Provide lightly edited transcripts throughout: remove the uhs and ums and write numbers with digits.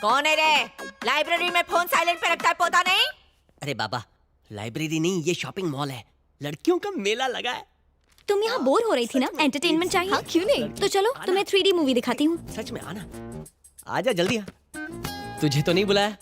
कौन है रे? लाइब्रेरी में फोन साइलेंट पे रखता है, पोता नहीं? अरे बाबा, लाइब्रेरी नहीं, ये शॉपिंग मॉल है, लड़कियों का मेला लगा है। तुम यहाँ बोर हो रही थी ना, एंटरटेनमेंट चाहिए? हाँ, क्यों नहीं? तो चलो तुम्हें 3D मूवी दिखाती हूँ। सच में आना, आजा जल्दी आ। तुझे तो नहीं बुलाया।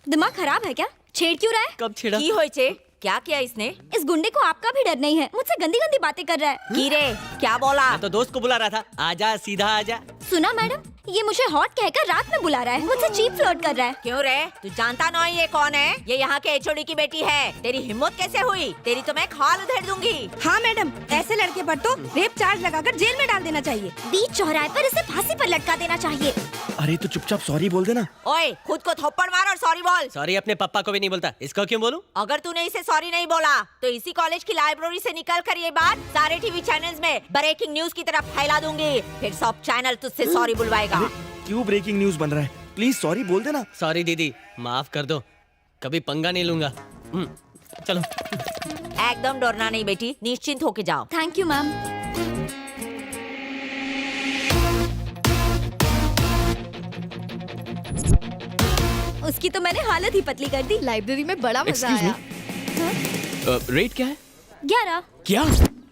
दिमाग खराब है क्या? छेड़ क्यों रहा है? कब छेड़ा? की होई छे? क्या किया इसने? इस गुंडे को आपका भी डर नहीं है, मुझसे गंदी गंदी बातें कर रहा है। की रे, क्या बोला? मैं तो दोस्त को बुला रहा था, आजा सीधा आजा। सुना मैडम, ये मुझे हॉट कहकर रात में बुला रहा है, मुझसे चीप फ्लर्ट कर रहा है। क्यों रे? तू जानता नहीं ये कौन है? ये यहाँ के एचओडी की बेटी है। तेरी हिम्मत कैसे हुई? तेरी तो मैं खाल उधेड़ दूंगी। हाँ मैडम, ऐसे लड़के पर तो रेप चार्ज लगाकर जेल में डाल देना चाहिए। बीच चौराहे पर इसे फांसी पर लटका देना चाहिए। अरे तो चुपचाप सॉरी बोल देना। ओए, खुद को थप्पड़ मार और सॉरी बोल। सॉरी अपने पापा को भी नहीं बोलता, इसको क्यों बोलूं? अगर तूने इसे सॉरी नहीं बोला तो इसी कॉलेज की लाइब्रेरी से निकल कर ये बात सारे टीवी चैनल्स में ब्रेकिंग न्यूज की तरफ फैला दूंगी। फिर सब चैनल तुझसे सॉरी बुलवाएगा। क्यों ब्रेकिंग न्यूज बन रहा है? प्लीज सॉरी बोल देना। सॉरी दीदी, माफ कर दो, कभी पंगा नहीं लूंगा। चलो। एकदम डरना नहीं बेटी, निश्चिंत होके जाओ। Thank you ma'am. उसकी तो मैंने हालत ही पतली कर दी। लाइब्रेरी में बड़ा मजा आया। रेट क्या है? 11। क्या?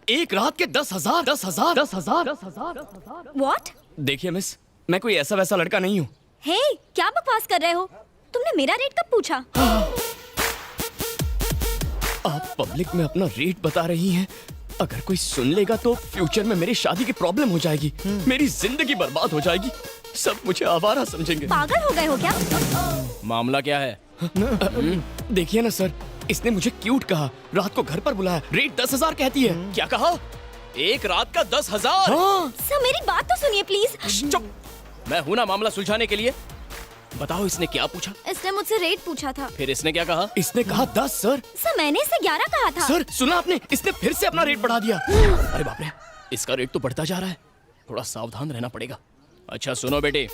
एक रात के 10,000? 10,000? व्हाट? देखिए मिस, मैं कोई ऐसा वैसा लड़का नहीं हूँ। हे, क्या बकवास कर रहे हो? तुमने मेरा रेट कब पूछा? आप पब्लिक में अपना रेट बता रही हैं। अगर कोई सुन लेगा तो फ्यूचर में मेरी शादी की प्रॉब्लम हो जाएगी, मेरी जिंदगी बर्बाद हो जाएगी, सब मुझे आवारा समझेंगे। पागल हो गए हो क्या? मामला क्या है? देखिए ना सर, इसने मुझे क्यूट कहा, रात को घर पर बुलाया, रेट 10,000 कहती है। क्या कहा? एक रात का 10,000? सर मेरी बात तो सुनिए प्लीज। चुप, मैं हूं ना मामला सुलझाने के लिए। बताओ इसने क्या पूछा? इसने मुझसे रेट पूछा था। फिर इसने क्या कहा? इसने कहा 10 सर। सर मैंने इसे 11 कहा था। सर सुना आपने, इसने फिर से अपना रेट बढ़ा दिया। अरे बाप रे, इसका रेट तो बढ़ता जा रहा है, थोड़ा सावधान रहना पड़ेगा। अच्छा सुनो बेटी,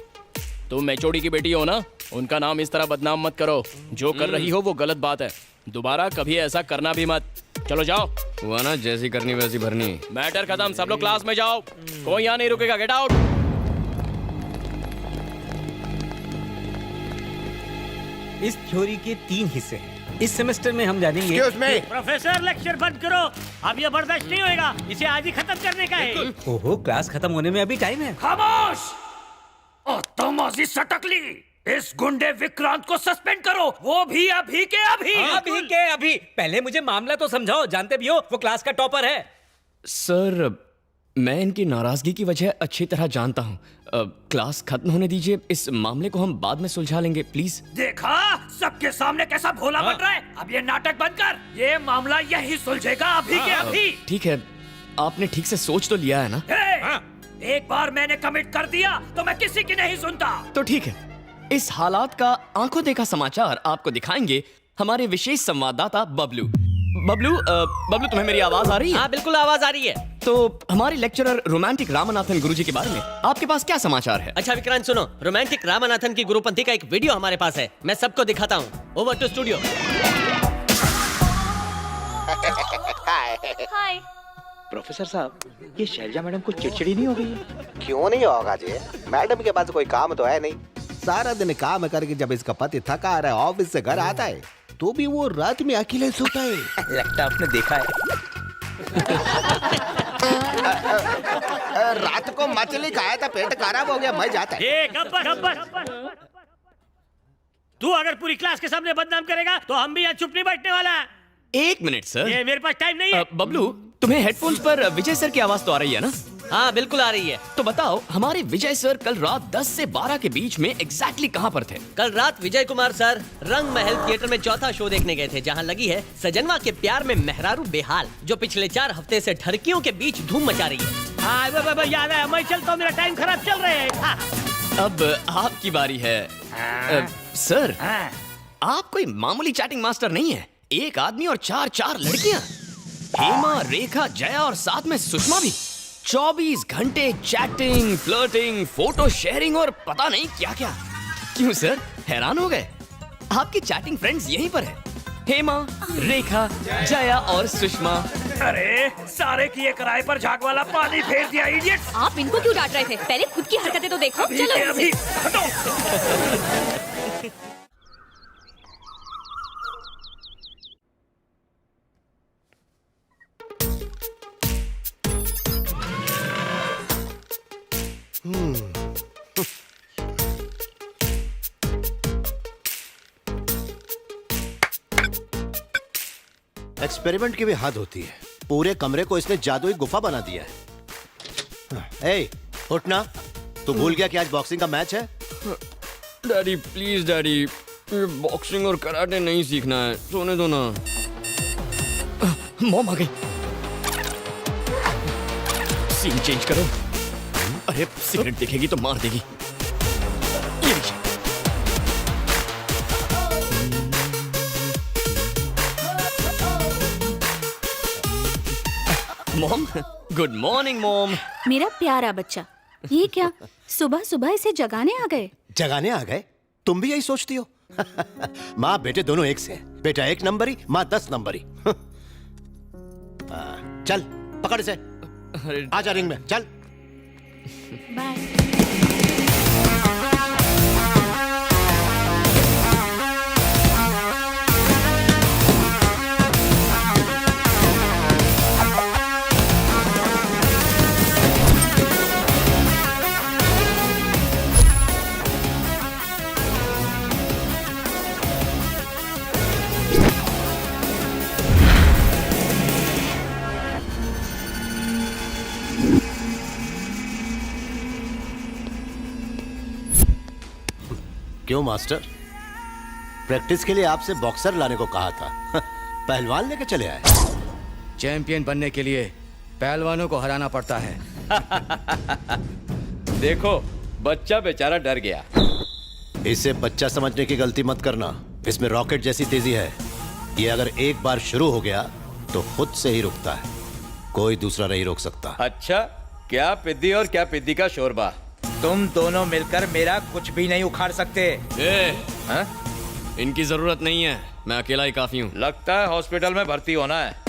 तुम एचओडी की बेटी हो ना, उनका नाम इस तरह बदनाम मत करो। जो कर रही हो वो गलत बात है, दोबारा कभी ऐसा करना भी मत। चलो जाओ। हुआ ना, जैसी करनी वैसी भरनी। मैटर खत्म, सब लोग क्लास में जाओ, कोई यहाँ नहीं रुकेगा, गेट आउट। इस थ्योरी के 3 हिस्से हैं। इस सेमेस्टर में हम जानेंगे। प्रोफेसर लेक्चर बंद करो, अब ये बर्दाश्त नहीं होएगा, इसे आज ही खत्म करने का है। ओहो, क्लास खत्म होने में अभी टाइम है। खामोश! तमाजी सटकली, इस गुंडे विक्रांत को सस्पेंड करो, वो भी अभी के अभी। अभी के अभी। पहले मुझे मामला तो समझाओ, जानते भी हो वो क्लास का टॉपर है। सर मैं इनकी नाराजगी की वजह अच्छी तरह जानता हूँ। क्लास खत्म होने दीजिए, इस मामले को हम बाद में सुलझा लेंगे प्लीज। देखा सबके सामने कैसा भोला बन रहा है। अब ये नाटक बंद कर, ये मामला यही सुलझेगा अभी के अभी। ठीक है, आपने ठीक से सोच तो लिया है ना? एक बार मैंने कमिट कर दिया तो मैं किसी की नहीं सुनता। तो ठीक है, इस हालात का आंखों देखा समाचार आपको दिखाएंगे हमारे विशेष संवाददाता बबलू। बबलू तुम्हें मेरी आवाज आ रही है? हाँ बिल्कुल आवाज आ रही है। तो हमारे लेक्चरर रोमांटिक रामनाथन गुरुजी के बारे में आपके पास क्या समाचार है? अच्छा विक्रांत सुनो, रोमांटिक रामनाथन की गुरुपंथी का एक वीडियो हमारे पास है, मैं सबको दिखाता हूँ। Over to studio. Hi. Professor साहब, ये शैलजा मैडम को चिड़चिड़ी नहीं हो गई है? क्यों नहीं होगा जी, मैडम के पास कोई काम तो है नहीं। सारा दिन काम करके जब इसका पति थका आ रहा है, ऑफिस से घर आता है, तो भी वो रात में अकेले सोता है। लगता है आपने देखा है। रात को मछली खाया था, पेट खराब हो गया, मैं जाता है। गब्बर, तू अगर पूरी क्लास के सामने बदनाम करेगा तो हम भी यहाँ चुप नहीं बैठने वाला। एक मिनट सर, ये मेरे पास टाइम नहीं है। बबलू तुम्हें हेडफोन्स पर विजय सर की आवाज तो आ रही है ना? हाँ बिल्कुल आ रही है। तो बताओ हमारे विजय सर कल रात 10 से 12 के बीच में एग्जैक्टली कहाँ पर थे? कल रात विजय कुमार सर रंग महल थिएटर में चौथा शो देखने गए थे, जहाँ लगी है सजनवा के प्यार में मेहरारू बेहाल, जो पिछले 4 हफ्ते से ठरकियों के बीच धूम मचा रही है। हाँ याद है, मैं चलता हूँ, मेरा टाइम खराब चल रहा है। अब आपकी बारी है। सर आप कोई मामूली चैटिंग मास्टर नहीं है, एक आदमी और 4 लड़कियां, हेमा, रेखा, जया और साथ में सुषमा भी। 24 घंटे चैटिंग, फ्लर्टिंग, फोटो शेयरिंग और पता नहीं क्या क्या। क्यों सर, हैरान हो गए? आपकी चैटिंग फ्रेंड्स यहीं पर है। हेमा, रेखा, जया और सुषमा। अरे सारे किए किराए पर झाग वाला पानी फेर दिया इडियट। आप इनको क्यों डांट रहे थे? पहले खुद की हरकतें तो देखो। चलो यहाँ अभी से। हटो। एक्सपेरिमेंट की भी हद होती है। पूरे कमरे को इसने जादुई गुफा बना दिया है। ए, उठना। तू भूल गया कि आज बॉक्सिंग का मैच है? डैडी प्लीज डैडी, ये बॉक्सिंग और कराटे नहीं सीखना है, सोने दो ना। मॉम आ गई। सीन चेंज करो। अरे सिगरेट दिखेगी तो मार देगी। ये लीजिए। Mom, good morning mom. मेरा प्यारा बच्चा, ये क्या सुबह सुबह इसे जगाने आ गए? जगाने आ गए? तुम भी यही सोचती हो? माँ बेटे दोनों एक से हैं। बेटा 1 नंबरी, माँ 10 नंबरी। चल पकड़ इसे, आजा रिंग में, चल। बाय। क्यों मास्टर, प्रैक्टिस के लिए आपसे बॉक्सर लाने को कहा था, पहलवान लेके चले आए? चैंपियन बनने के लिए पहलवानों को हराना पड़ता है। देखो बच्चा बेचारा डर गया। इसे बच्चा समझने की गलती मत करना। इसमें रॉकेट जैसी तेजी है। ये अगर एक बार शुरू हो गया तो खुद से ही रुकता है, कोई दूसरा नहीं रोक सकता। अच्छा, क्या पिद्दी और क्या पिद्दी का शोरबा। तुम दोनों मिलकर मेरा कुछ भी नहीं उखाड़ सकते। इनकी जरूरत नहीं है, मैं अकेला ही काफी हूँ। लगता है हॉस्पिटल में भर्ती होना है।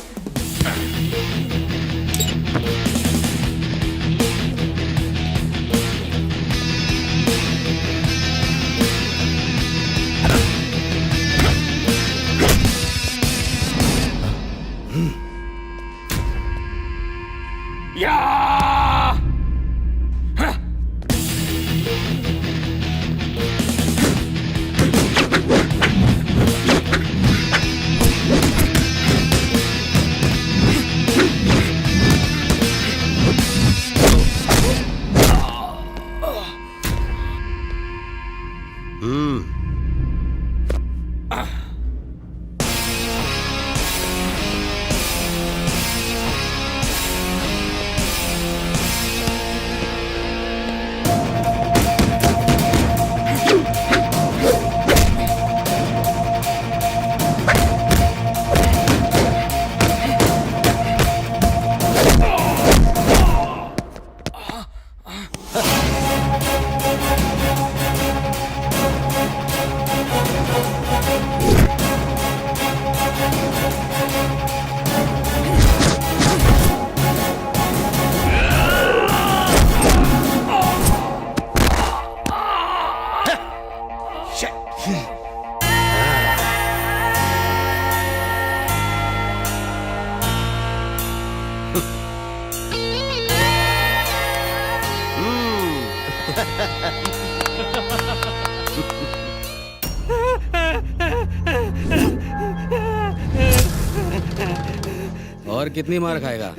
और कितनी मार खाएगा?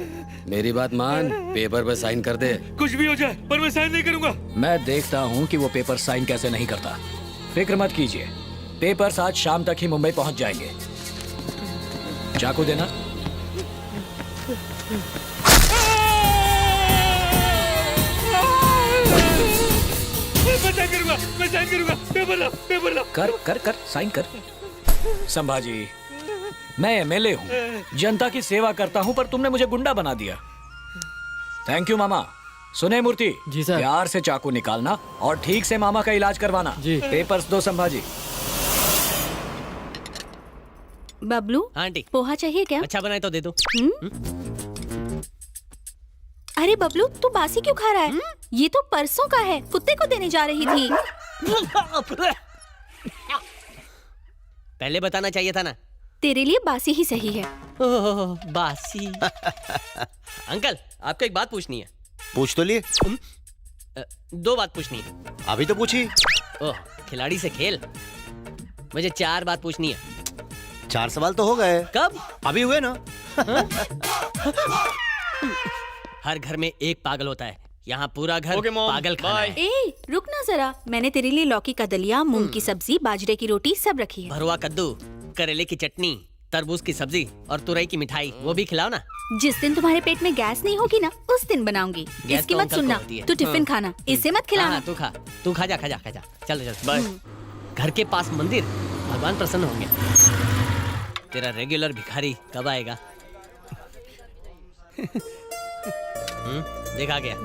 मेरी बात मान, पेपर पे साइन कर दे। कुछ भी हो जाए पर मैं साइन नहीं करूंगा। मैं देखता हूँ कि वो पेपर साइन कैसे नहीं करता। फिक्र मत कीजिए, पेपर्स आज शाम तक ही मुंबई पहुंच जाएंगे। चाकू देना। मैं साइन करूंगा। पेपर ला। कर साइन कर। संभाजी, मैं एमएलए हूँ, जनता की सेवा करता हूँ, पर तुमने मुझे गुंडा बना दिया। थैंक यू मामा। सुने मूर्ति जी सर, प्यार से चाकू निकालना और ठीक से मामा का इलाज करवाना जी। पेपर्स दो संभाजी। बबलू आंटी पोहा चाहिए क्या? अच्छा बनाए तो दे दो। अरे बबलू तू बासी क्यों खा रहा है? ये तो परसों का है, कुत्ते को देने जा रही थी। पहले बताना चाहिए था ना। तेरे लिए बासी ही सही है। ओह, बासी। अंकल आपको एक बात पूछनी है। पूछ तो लिए। 2 बात पूछनी है। अभी तो पूछी। ओह, खिलाड़ी से खेल। मुझे 4 बात पूछनी है। 4 सवाल तो हो गए। कब? अभी हुए ना। हर घर में एक पागल होता है, यहाँ पूरा घर पागल खाना है। ए रुक ना जरा, मैंने तेरे लिए लौकी का दलिया, मूंग की सब्जी, बाजरे की रोटी सब रखी है। भरुआ कद्दू, करेले की चटनी, तरबूज की सब्जी और तुरई की मिठाई, वो भी खिलाओ ना। जिस दिन तुम्हारे पेट में गैस नहीं होगी ना, उस दिन बनाऊंगी। गैस इसकी तो मत अंकल को सुनना, होती है। तू टिफिन खाना, इसे मत खिलाना। हाँ, तू खा जा। चल बाय। घर के पास मंदिर, भगवान प्रसन्न होंगे। तेरा रेगुलर भिखारी कब आएगा? देखा गया।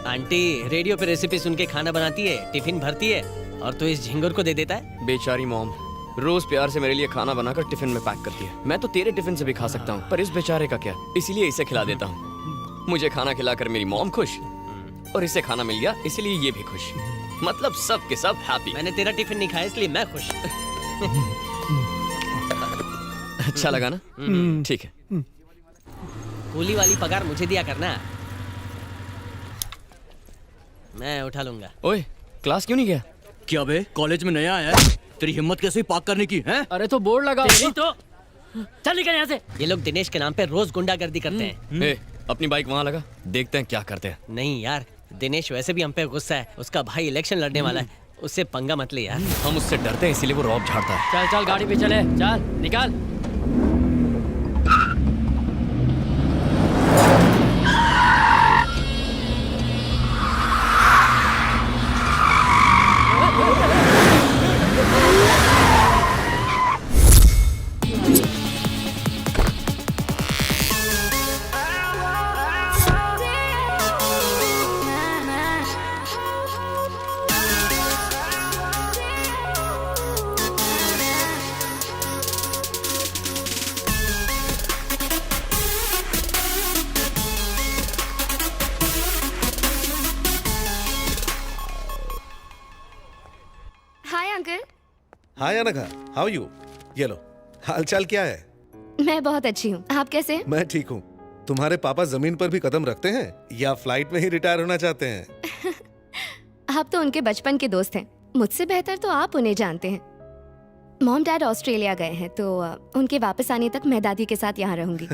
आंटी रेडियो पे रेसिपी सुन के खाना बनाती है, टिफिन भरती है, और तू इस झिंगुर को दे देता है। बेचारी मॉम रोज प्यार से मेरे लिए खाना बनाकर टिफिन में पैक करती है। मैं तो तेरे टिफिन से भी खा सकता हूँ, पर इस बेचारे का क्या, इसीलिए इसे खिला देता हूँ। मुझे खाना खिलाकर मेरी मॉम खुश, और इसे खाना मिल गया इसलिए ये भी खुश। मतलब सब के सब हैप्पी। मैंने तेरा टिफिन नहीं खाया इसलिए मैं खुश। अच्छा लगा ना? ठीक है। कूली वाली पगार मुझे दिया करना, मैं उठा लूंगा। ओए क्लास क्यों नहीं गया? क्या बे, कॉलेज में नया आया है? तेरी हिम्मत कैसे पार्क करने की है? अरे तो बोर्ड लगा तो चल निकल यहाँ से। ये लोग दिनेश के नाम पे रोज गुंडागर्दी करते हैं। ए, अपनी बाइक वहाँ लगा, देखते हैं क्या करते हैं। नहीं यार, दिनेश वैसे भी हम पे गुस्सा है। उसका भाई इलेक्शन लड़ने वाला है, उससे पंगा मत ले यार। हम उससे डरते हैं इसीलिए वो रौब झाड़ता है। चल गाड़ी पे चले, चल निकाल। Hi uncle. Hi Anagha, how you? ये लो, हालचाल क्या है? मैं बहुत अच्छी हूँ, आप कैसे हैं? मैं ठीक हूँ। तुम्हारे पापा जमीन पर भी कदम रखते हैं या फ्लाइट में ही रिटायर होना चाहते हैं? आप तो उनके बचपन के दोस्त हैं, मुझसे बेहतर तो आप उन्हें जानते हैं। मॉम डैड ऑस्ट्रेलिया गए हैं तो उनके वापस आने तक मैं दादी के साथ यहाँ रहूंगी।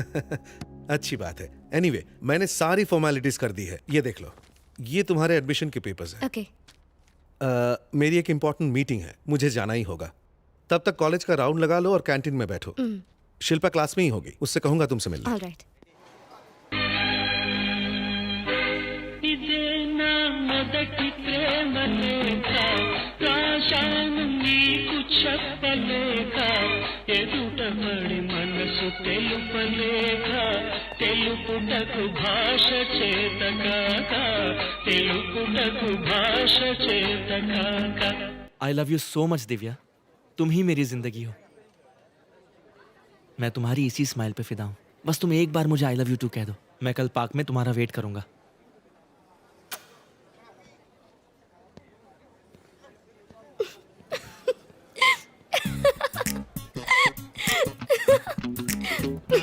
अच्छी बात है। एनीवे, मैंने सारी फॉर्मेलिटीज कर दी है। ये देख लो, ये तुम्हारे एडमिशन के पेपर्स हैं। ओके। मेरी एक इम्पोर्टेंट मीटिंग है, मुझे जाना ही होगा। तब तक कॉलेज का राउंड लगा लो और कैंटीन में बैठो। शिल्पा क्लास में ही होगी, उससे कहूंगा तुमसे मिलना। Alright. I love you so much Divya, तुम ही मेरी जिंदगी हो। मैं तुम्हारी इसी स्माइल पे फिदा हूँ। बस तुम एक बार मुझे आई लव यू टू कह दो, मैं कल पार्क में तुम्हारा वेट करूंगा।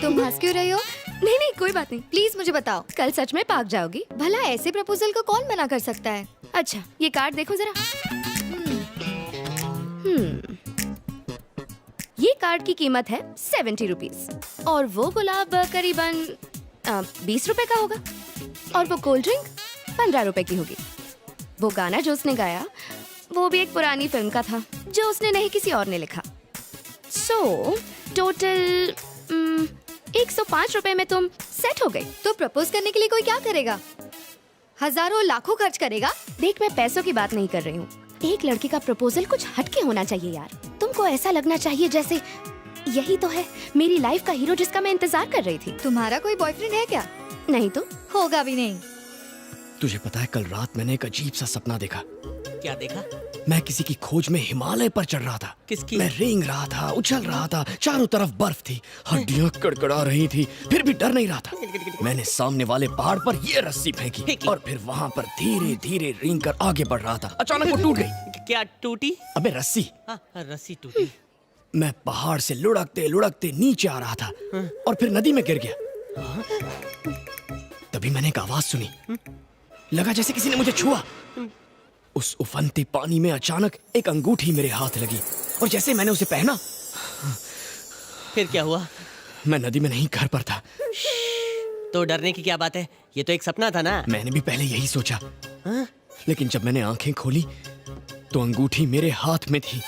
तुम हंस क्यों रही हो? नहीं नहीं कोई बात नहीं, प्लीज मुझे बताओ, कल सच में पार्क जाओगी? भला ऐसे प्रपोजल को कौन मना कर सकता है? अच्छा ये कार्ड देखो जरा। ये कार्ड की कीमत है 70 रुपीज और वो गुलाब करीबन 20 रुपए का होगा और वो कोल्ड ड्रिंक 15 रुपए की होगी। वो गाना जो उसने गाया वो भी एक पुरानी फिल्म का था जो उसने नहीं किसी और ने लिखा। सो टोटल 105 रुपए में तुम सेट हो गई। तो प्रपोज करने के लिए कोई क्या करेगा? हजारों लाखों खर्च करेगा? देख मैं पैसों की बात नहीं कर रही हूँ, एक लड़की का प्रपोजल कुछ हटके होना चाहिए यार। तुमको ऐसा लगना चाहिए जैसे यही तो है मेरी लाइफ का हीरो जिसका मैं इंतजार कर रही थी। तुम्हारा कोई बॉयफ्रेंड है क्या? नहीं तो होगा भी नहीं। तुझे पता है कल रात मैंने एक अजीब सा सपना देखा। क्या देखा? मैं किसी की खोज में हिमालय पर चढ़ रहा था। किसकी? मैं रेंग रहा था, उछल रहा था, चारों तरफ बर्फ थी, हड्डियां कड़कड़ा रही थी, फिर भी डर नहीं रहा था। मैंने सामने वाले पहाड़ पर ये रस्सी फेंकी और फिर वहां पर धीरे धीरे रेंग कर आगे बढ़ रहा था। अचानक वो टूट गई। क्या टूटी? अबे रस्सी। हाँ, रस्सी टूटी। मैं पहाड़ से लुढ़कते लुढ़कते नीचे आ रहा था और फिर नदी में गिर गया। तभी मैंने एक आवाज सुनी, लगा जैसे किसी ने मुझे छुआ। उस उफनते पानी में अचानक एक अंगूठी मेरे हाथ लगी और जैसे मैंने उसे पहना, फिर क्या हुआ? मैं नदी में नहीं, घर पर था। तो डरने की क्या बात है, ये तो एक सपना था ना। मैंने भी पहले यही सोचा, लेकिन जब मैंने आंखें खोली तो अंगूठी मेरे हाथ में थी।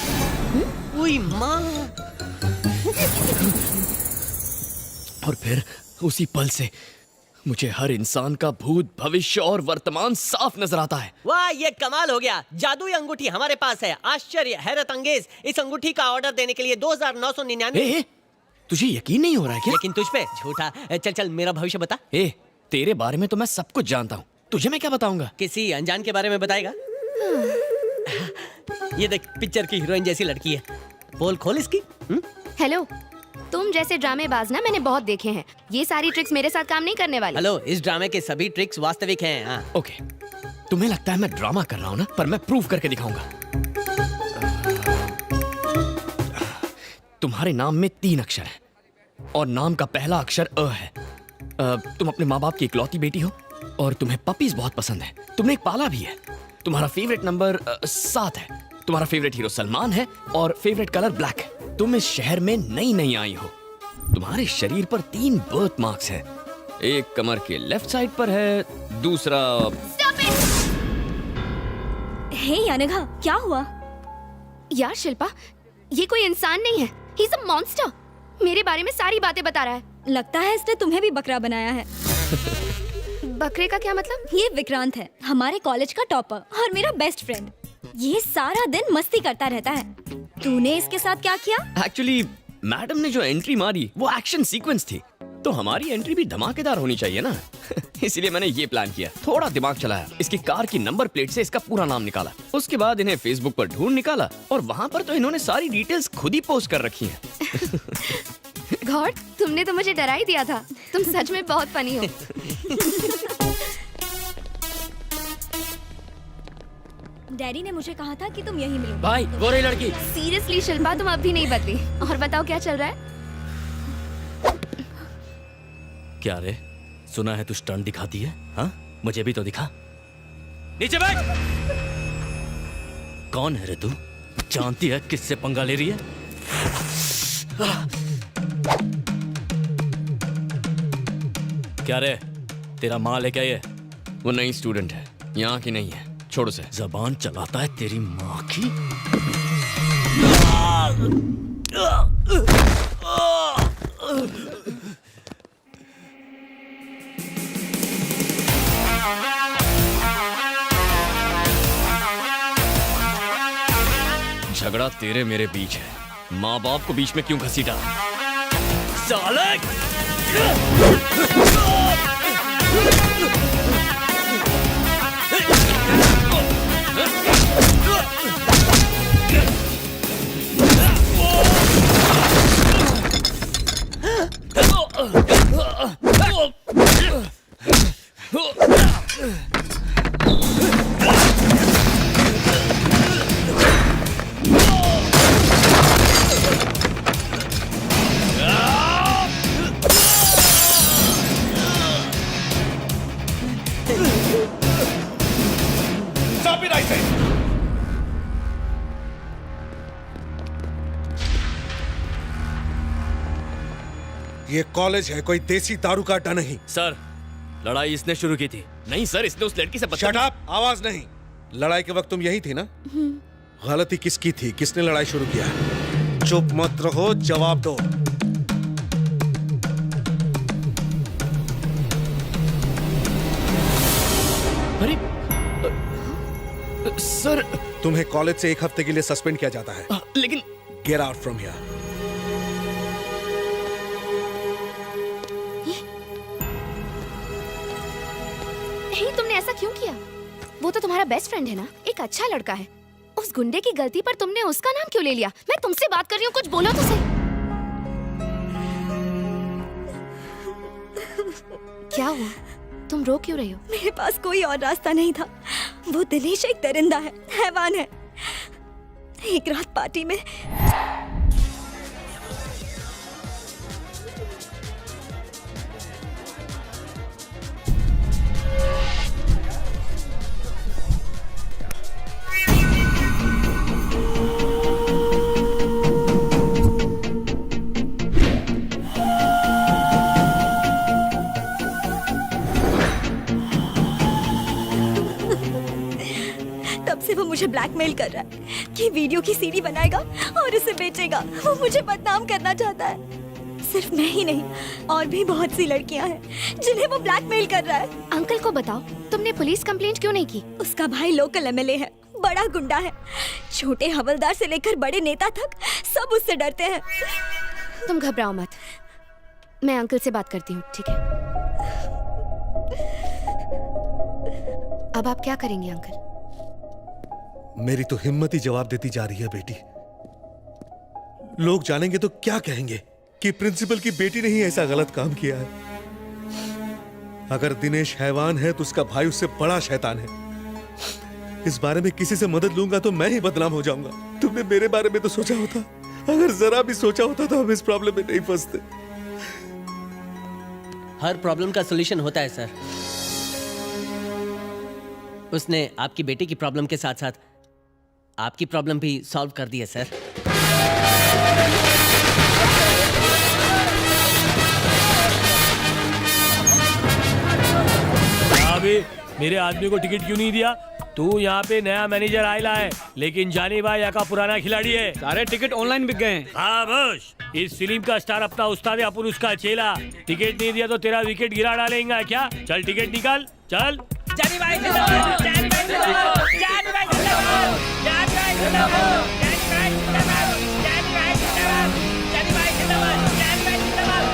ओए माँ! और फिर उसी पल से मुझे हर इंसान का भूत, भविष्य और वर्तमान साफ नजर आता है। वाह, ये कमाल हो गया। जादुई अंगूठी हमारे पास है। आश्चर्य, हैरत अंगेज। इस अंगूठी का ऑर्डर देने के लिए 2999। तुझे यकीन नहीं हो रहा है क्या? लेकिन तुझ पे झूठा। चल चल, मेरा भविष्य बता। तेरे बारे में तो मैं सब कुछ जानता हूँ, तुझे मैं क्या बताऊंगा? किसी अनजान के बारे में बताएगा? ये देख, पिक्चर की हीरोइन जैसी लड़की है। पोल खोल इसकी। हेलो, तुम जैसे ड्रामेबाज ना मैंने बहुत देखे हैं। ये सारी ट्रिक्स मेरे साथ काम नहीं करने वाली। हेलो, इस ड्रामे के सभी ट्रिक्स वास्तविक हैं। हाँ। ओके, तुम्हें लगता है मैं ड्रामा कर रहा हूँ ना, पर मैं प्रूव करके दिखाऊंगा। तुम्हारे नाम में 3 अक्षर है और नाम का पहला अक्षर अ है। तुम अपने माँ बाप की इकलौती बेटी हो और तुम्हें पपीज बहुत पसंद है। तुमने एक पाला भी है। तुम्हारा फेवरेट नंबर 7 है। तुम्हारा फेवरेट हीरो सलमान है और फेवरेट कलर ब्लैक है। तुम इस शहर में नई आई हो। तुम्हारे शरीर पर 3 बर्थ मार्क्स हैं। एक कमर के लेफ्ट साइड पर है, दूसरा। हे अनघा, क्या हुआ? यार शिल्पा, ये कोई इंसान नहीं है, ही इज अ मॉन्स्टर। मेरे बारे में सारी बातें बता रहा है। लगता है इसने तुम्हें भी बकरा बनाया है। बकरे का क्या मतलब? ये विक्रांत है, हमारे कॉलेज का टॉपर और मेरा बेस्ट फ्रेंड। ये सारा दिन मस्ती करता रहता है। तूने इसके साथ क्या किया? एक्चुअली मैडम ने जो एंट्री मारी वो एक्शन सीक्वेंस थी, तो हमारी एंट्री भी धमाकेदार होनी चाहिए ना। इसीलिए मैंने ये प्लान किया, थोड़ा दिमाग चलाया, इसकी कार की नंबर प्लेट से इसका पूरा नाम निकाला। उसके बाद इन्हें फेसबुक पर ढूंढ निकाला और वहाँ पर तो इन्होंने सारी डिटेल्स खुद ही पोस्ट कर रखी हैं। गॉड, तुमने तो मुझे डरा ही दिया था। तुम सच में बहुत फनी हो। डैडी ने मुझे कहा था कि तुम यही मिलो। भाई, वो रही लड़की। सीरियसली शिल्पा, तुम अब भी नहीं बदली। और बताओ क्या चल रहा है? क्या रे, सुना है तू स्टंट दिखाती है? हाँ, मुझे भी तो दिखा। नीचे बैठ। कौन है रे तू? जानती है किससे पंगा ले रही है? क्या रे, तेरा माल है क्या ये? वो नई स्टूडेंट है, यहाँ की नहीं है, छोड़ उसे। जबान चलाता है तेरी माँ की। झगड़ा तेरे मेरे बीच है, माँ बाप को बीच में क्यों घसीटा? साले! ये कॉलेज है, कोई देसी दारू का अड्डा नहीं। सर, लड़ाई इसने शुरू की थी। नहीं सर, इसने उस लड़की से शट अप! आवाज नहीं। लड़ाई के वक्त तुम यही थी ना? गलती किसकी थी? किसने लड़ाई शुरू किया? चुप मत रहो, जवाब दो। अरे सर, तुम्हें कॉलेज से 1 हफ्ते के लिए सस्पेंड किया जाता है। लेकिन गेट आउट फ्रॉम हियर। तुमने ऐसा क्यों किया? वो तो तुम्हारा बेस्ट फ्रेंड है ना, एक अच्छा लड़का है। उस गुंडे की गलती पर तुमने उसका नाम क्यों ले लिया? मैं तुमसे बात कर रही हूँ, कुछ बोलो तो सही। क्या हुआ? तुम रो क्यों रही हो? मेरे पास कोई और रास्ता नहीं था। वो दिनेश एक दरिंदा है, हैवान है। एक रात पार्टी में से वो मुझे ब्लैकमेल कर रहा है कि वीडियो की सीडी बनाएगा और उसे बेचेगा। वो मुझे बदनाम करना चाहता है। सिर्फ मैं ही नहीं, और भी बहुत सी लड़कियां हैं जिन्हें वो ब्लैकमेल कर रहा है। अंकल को बताओ, तुमने पुलिस कंप्लेंट क्यों नहीं की? उसका भाई लोकल एमएलए है, बड़ा गुंडा है। छोटे हवलदार से लेकर बड़े नेता तक सब उससे डरते हैं। तुम घबराओ मत, मैं अंकल से बात करती हूँ, ठीक है? अब आप क्या करेंगे अंकल? मेरी तो हिम्मत ही जवाब देती जा रही है बेटी। लोग जानेंगे तो क्या कहेंगे कि प्रिंसिपल की बेटी ने ही ऐसा गलत काम किया है। अगर दिनेश हैवान है तो उसका भाई उससे बड़ा शैतान है। इस बारे में किसी से मदद लूंगा तो मैं ही बदनाम हो जाऊंगा। तुमने मेरे बारे में तो सोचा होता, अगर जरा भी सोचा होता तो हम इस प्रॉब्लम में नहीं फंसते। हर प्रॉब्लम का सॉल्यूशन होता है सर। उसने आपकी बेटी की प्रॉब्लम के साथ साथ आपकी प्रॉब्लम भी सॉल्व कर दी है सर। अभी मेरे आदमी को टिकट क्यों नहीं दिया? तू यहाँ पे नया मैनेजर आयला है, लेकिन जानी भाई यहाँ का पुराना खिलाड़ी है। सारे टिकट ऑनलाइन बिक गए। हाँ बस, इस फिल्म का स्टार अपना उस्ताद है, अपन उसका चेला। टिकट नहीं दिया तो तेरा विकेट गिरा डालेगा क्या? चल टिकट निकाल, चल। जानी भाई जिंदाबाद, जानी भाई जिंदाबाद, जानी भाई जिंदाबाद, जानी भाई जिंदाबाद, जानी भाई जिंदाबाद, जानी भाई जिंदाबाद, जानी भाई जिंदाबाद, जानी भाई जिंदाबाद।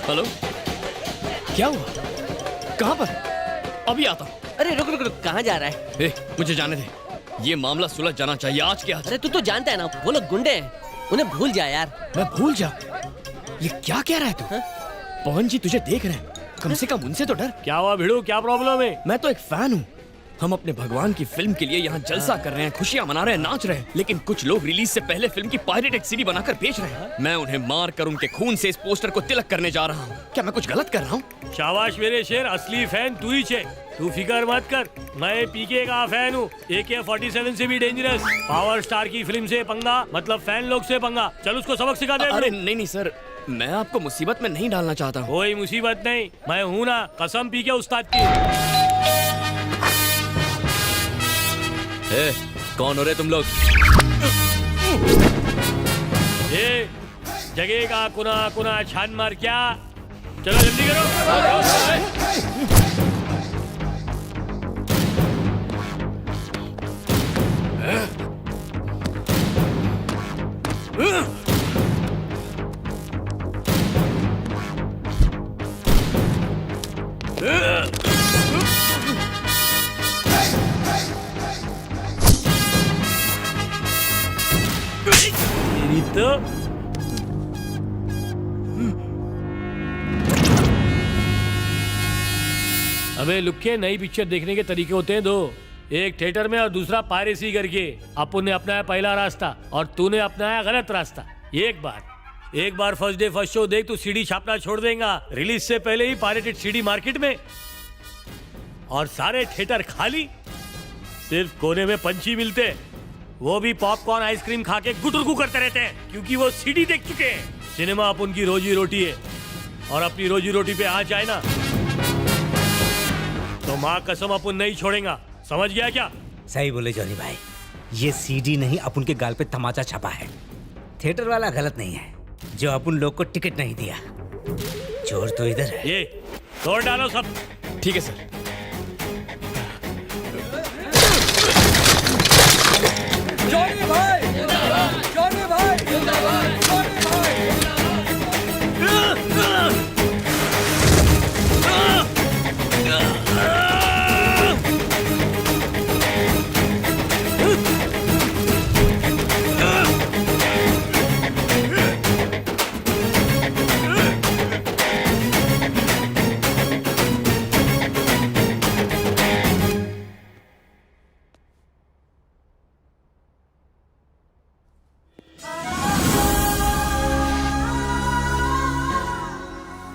हेलो, क्या हुआ? कहाँ पर? अभी आता हूँ। अरे रुक रुक रुक, कहाँ जा रहा है? मुझे जाने दे, ये मामला सुलझ जाना चाहिए आज के आज। अरे तू तो जानता है ना, वो लोग गुंडे हैं, उन्हें भूल जा यार। मैं भूल जा? ये क्या कह रहा है तू? पवन जी तुझे देख रहे हैं, कम से कम उनसे तो डर। क्या हुआ भिड़ू, क्या प्रॉब्लम है? मैं तो एक फैन हूँ। हम अपने भगवान की फिल्म के लिए यहाँ जलसा कर रहे हैं, खुशियाँ मना रहे हैं, नाच रहे हैं, लेकिन कुछ लोग रिलीज से पहले फिल्म की पायरेटेड सीडी बनाकर बेच रहे हैं। मैं उन्हें मार कर उनके खून से इस पोस्टर को तिलक करने जा रहा हूँ। क्या मैं कुछ गलत कर रहा हूँ? शाबाश मेरे शेर, असली फैन तू ही छे। तू फिकर मत कर, मैं पीके का फैन हूँ। AK-47 से भी डेंजरस। पावर स्टार की फिल्म से पंगा मतलब फैन लोग से पंगा। चल उसको सबक सिखा दे। अरे नहीं नहीं सर, मैं आपको मुसीबत में नहीं डालना चाहता हूँ। कोई मुसीबत नहीं, मैं हूँ ना, कसम पीके उस्ताद की। कौन हो रहे तुम लोग? ये जगह का कुना कुना छान मार क्या? चलो जल्दी करो। तो हमें लुक्के नई पिक्चर देखने के तरीके होते हैं दो, एक थिएटर में और दूसरा पायरेसी करके। अपन ने अपनाया पहला रास्ता और तूने अपनाया गलत रास्ता। एक बार फर्स्ट डे फर्स्ट शो देख, तू सीडी छापना छोड़ देगा। रिलीज से पहले ही पायरेटेड सीडी मार्केट में और सारे थिएटर खाली, सिर्फ कोने में पंछी मिलते, वो भी पॉपकॉर्न आइसक्रीम खा के गुटुरगु करते रहते हैं, क्योंकि वो सीडी देख चुके हैं। सिनेमा अपन की रोजी रोटी है, और अपनी रोजी रोटी पे आ जाए ना तो माँ कसम अपन नहीं छोड़ेगा। समझ गया क्या? सही बोले जॉनी भाई, ये सीडी नहीं अपन के गाल पे तमाचा छपा है। थिएटर वाला गलत नहीं है जो अपन लोग को टिकट नहीं दिया। चोर तो इधर है। ये तोड़ डालो सब। ठीक है सर। जॉनी भाई, जॉनी भाई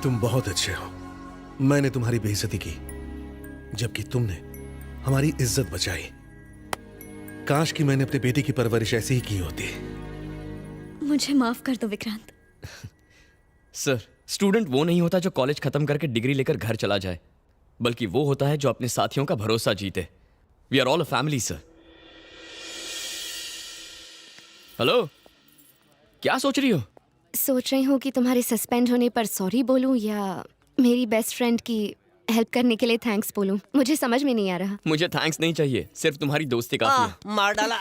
तुम बहुत अच्छे हो। मैंने तुम्हारी बेइज्जती की, जबकि तुमने हमारी इज्जत बचाई। काश कि मैंने अपने बेटे की परवरिश ऐसी ही की होती। मुझे माफ कर दो विक्रांत। सर, स्टूडेंट वो नहीं होता जो कॉलेज खत्म करके डिग्री लेकर घर चला जाए, बल्कि वो होता है जो अपने साथियों का भरोसा जीते। We are all a family sir. Hello, क्या सोच रही हो? सोच रही हूँ कि तुम्हारे सस्पेंड होने पर सॉरी बोलूं या मेरी बेस्ट फ्रेंड की हेल्प करने के लिए थैंक्स बोलूं। मुझे समझ में नहीं आ रहा। मुझे थैंक्स नहीं चाहिए, सिर्फ तुम्हारी दोस्ती काफी है। मार डाला।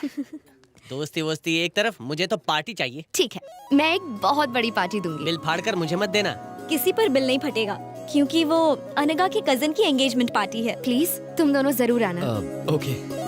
दोस्ती वोस्ती एक तरफ, मुझे तो पार्टी चाहिए। ठीक है, मैं एक बहुत बड़ी पार्टी दूंगी। बिल फाड़ कर मुझे मत देना। किसी पर बिल नहीं फटेगा, क्योंकि वो अनगा के कजन की एंगेजमेंट पार्टी है। प्लीज तुम दोनों जरूर आना। ओके।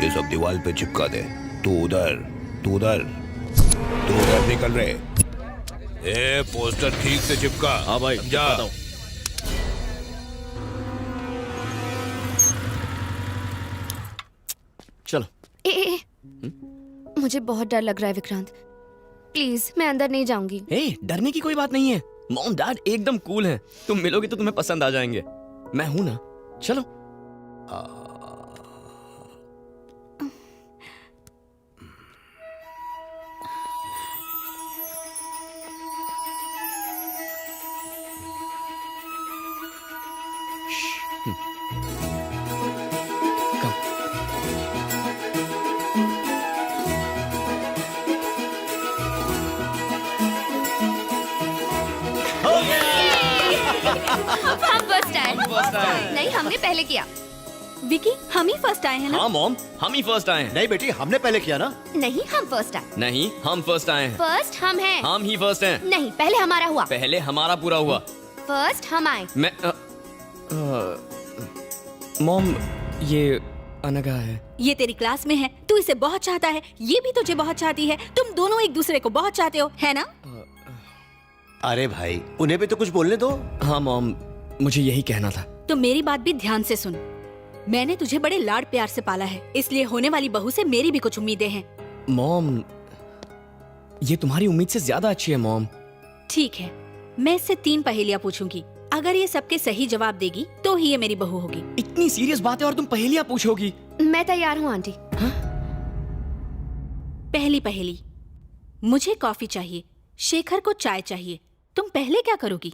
ये सब दीवार पे चिपका दे। तू उधर, तू उधर, तू उधर निकल रहे। ए, पोस्टर ठीक से चिपका। हाँ भाई, जा। चलो। ए, मुझे बहुत डर लग रहा है विक्रांत। प्लीज मैं अंदर नहीं जाऊंगी। ए, डरने की कोई बात नहीं है। मॉम डैड एकदम कूल हैं। तुम मिलोगे तो तुम्हें पसंद आ जाएंगे। मैं हूं ना, चलो। हम फर्स्ट आए। नहीं, हमने पहले किया। विकी, हम ही फर्स्ट आए हैं ना? हाँ मॉम, हम ही फर्स्ट आए हैं। नहीं बेटी, हमने पहले किया ना। नहीं, हम फर्स्ट आए। नहीं, हम फर्स्ट आए हैं। फर्स्ट हम हैं। हम ही फर्स्ट हैं। नहीं, पहले हमारा हुआ। पहले हमारा पूरा हुआ। फर्स्ट हम आए। मैं मॉम, ये अनगा है। ये तेरी क्लास में है, तू इसे बहुत चाहता है, ये भी तुझे बहुत चाहती है, तुम दोनों एक दूसरे को बहुत चाहते हो, है ना? अरे भाई, उन्हें भी तो कुछ बोलने दो। हाँ मॉम, मुझे यही कहना था। तो मेरी बात भी ध्यान से सुन। मैंने तुझे बड़े लाड प्यार से पाला है, इसलिए होने वाली बहू से मेरी भी कुछ उम्मीदें हैं। मॉम, ये तुम्हारी उम्मीद से ज्यादा अच्छी है मॉम। ठीक है, मैं इससे 3 पहेलियाँ पूछूंगी। अगर ये सबके सही जवाब देगी तो ही ये मेरी बहू होगी। इतनी सीरियस बात है और तुम पहेलियाँ पूछोगी? मैं तैयार हूँ आंटी। पहली पहेली, मुझे कॉफी चाहिए, शेखर को चाय चाहिए, तुम पहले क्या करोगी?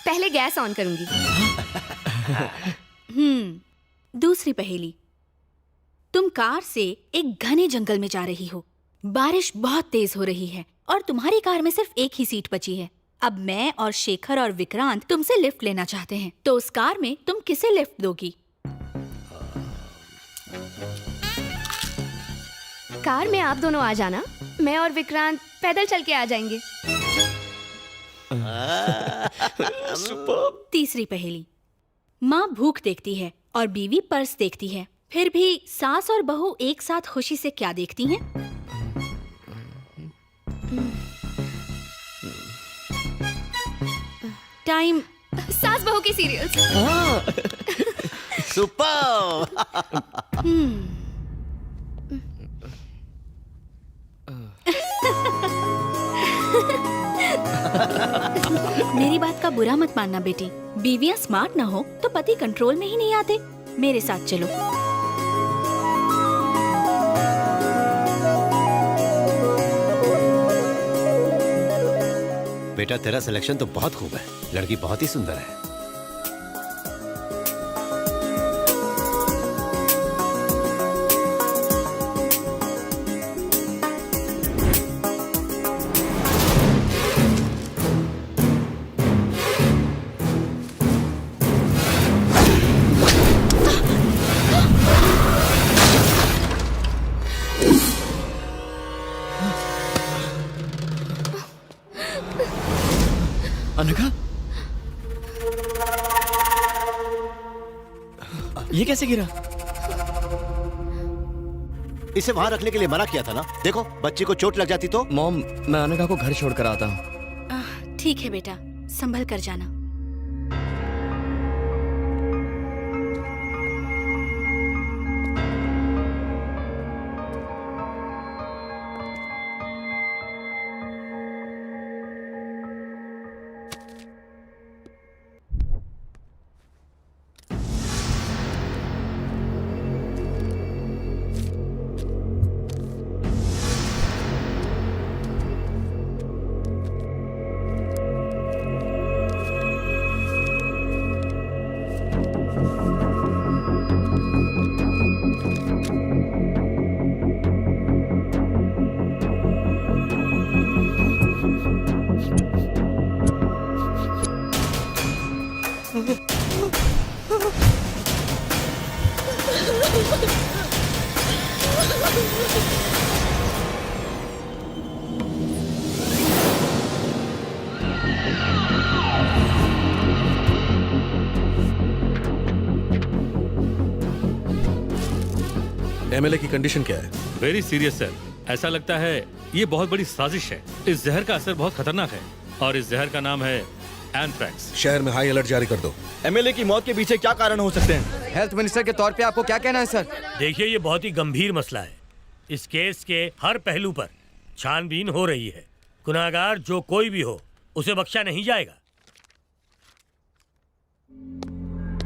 पहले गैस ऑन करूंगी। दूसरी पहेली, तुम कार से एक घने जंगल में जा रही हो, बारिश बहुत तेज हो रही है और तुम्हारी कार में सिर्फ एक ही सीट बची है। अब मैं और शेखर और विक्रांत तुमसे लिफ्ट लेना चाहते हैं, तो उस कार में तुम किसे लिफ्ट दोगी? कार में आप दोनों आ जाना, मैं और विक्रांत पैदल चल के आ जाएंगे। तीसरी पहेली, माँ भूख देखती है और बीवी पर्स देखती है, फिर भी सास और बहू एक साथ खुशी से क्या देखती हैं? टाइम। सास बहू की सीरियल्स। सुपर। मेरी बात का बुरा मत मानना बेटी, बीवियां स्मार्ट ना हो तो पति कंट्रोल में ही नहीं आते। मेरे साथ चलो। बेटा, तेरा सिलेक्शन तो बहुत खूब है, लड़की बहुत ही सुंदर है। अनघा, ये कैसे गिरा? इसे वहां रखने के लिए मना किया था ना। देखो बच्ची को चोट लग जाती तो। मॉम, मैं अनघा को घर छोड़कर आता हूँ। ठीक है बेटा, संभल कर जाना। एमएलए की कंडीशन क्या है? Very serious sir. ऐसा लगता है ये बहुत बड़ी साजिश है। इस जहर का असर बहुत खतरनाक है और इस जहर का नाम है एंथ्रैक्स। शहर में हाई अलर्ट जारी कर दो। एमएलए की मौत के पीछे क्या कारण हो सकते हैं? हेल्थ मिनिस्टर के तौर पे आपको क्या कहना है सर? देखिए, ये बहुत ही गंभीर मसला है। इस केस के हर पहलू पर छानबीन हो रही है। गुनाहगार जो कोई भी हो, उसे बख्शा नहीं जाएगा।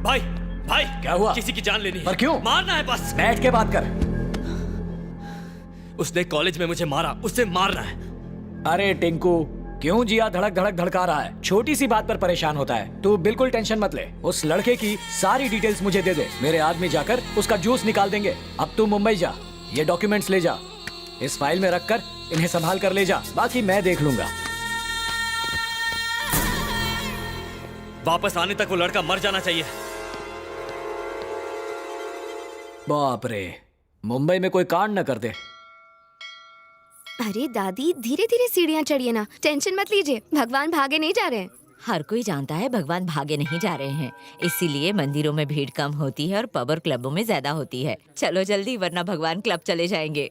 भाई भाई, क्या हुआ? किसी की जान लेनी है। पर क्यों? मारना है बस। बैठ के बात कर। उसने कॉलेज में मुझे मारा, उसे मारना है। अरे टिंकू, क्यों जिया धड़क धड़क धड़का रहा है? छोटी सी बात पर परेशान होता है। तू बिल्कुल टेंशन मत ले। उस लड़के की सारी डिटेल्स मुझे दे दे। मेरे आदमी जाकर उसका जूस निकाल देंगे। अब तू मुंबई जा, ये डॉक्यूमेंट्स ले जा, इस फाइल में रखकर इन्हें संभाल कर ले जा। बाकी मैं देख लूंगा। वापस आने तक वो लड़का मर जाना चाहिए। बाप रे, मुंबई में कोई कांड न कर दे। अरे दादी, धीरे धीरे सीढ़ियाँ चढ़िए ना, टेंशन मत लीजिए। भगवान भागे नहीं जा रहे हैं। हर कोई जानता है भगवान भागे नहीं जा रहे हैं, इसीलिए मंदिरों में भीड़ कम होती है और पब और क्लबों में ज्यादा होती है। चलो जल्दी, वरना भगवान क्लब चले जाएंगे।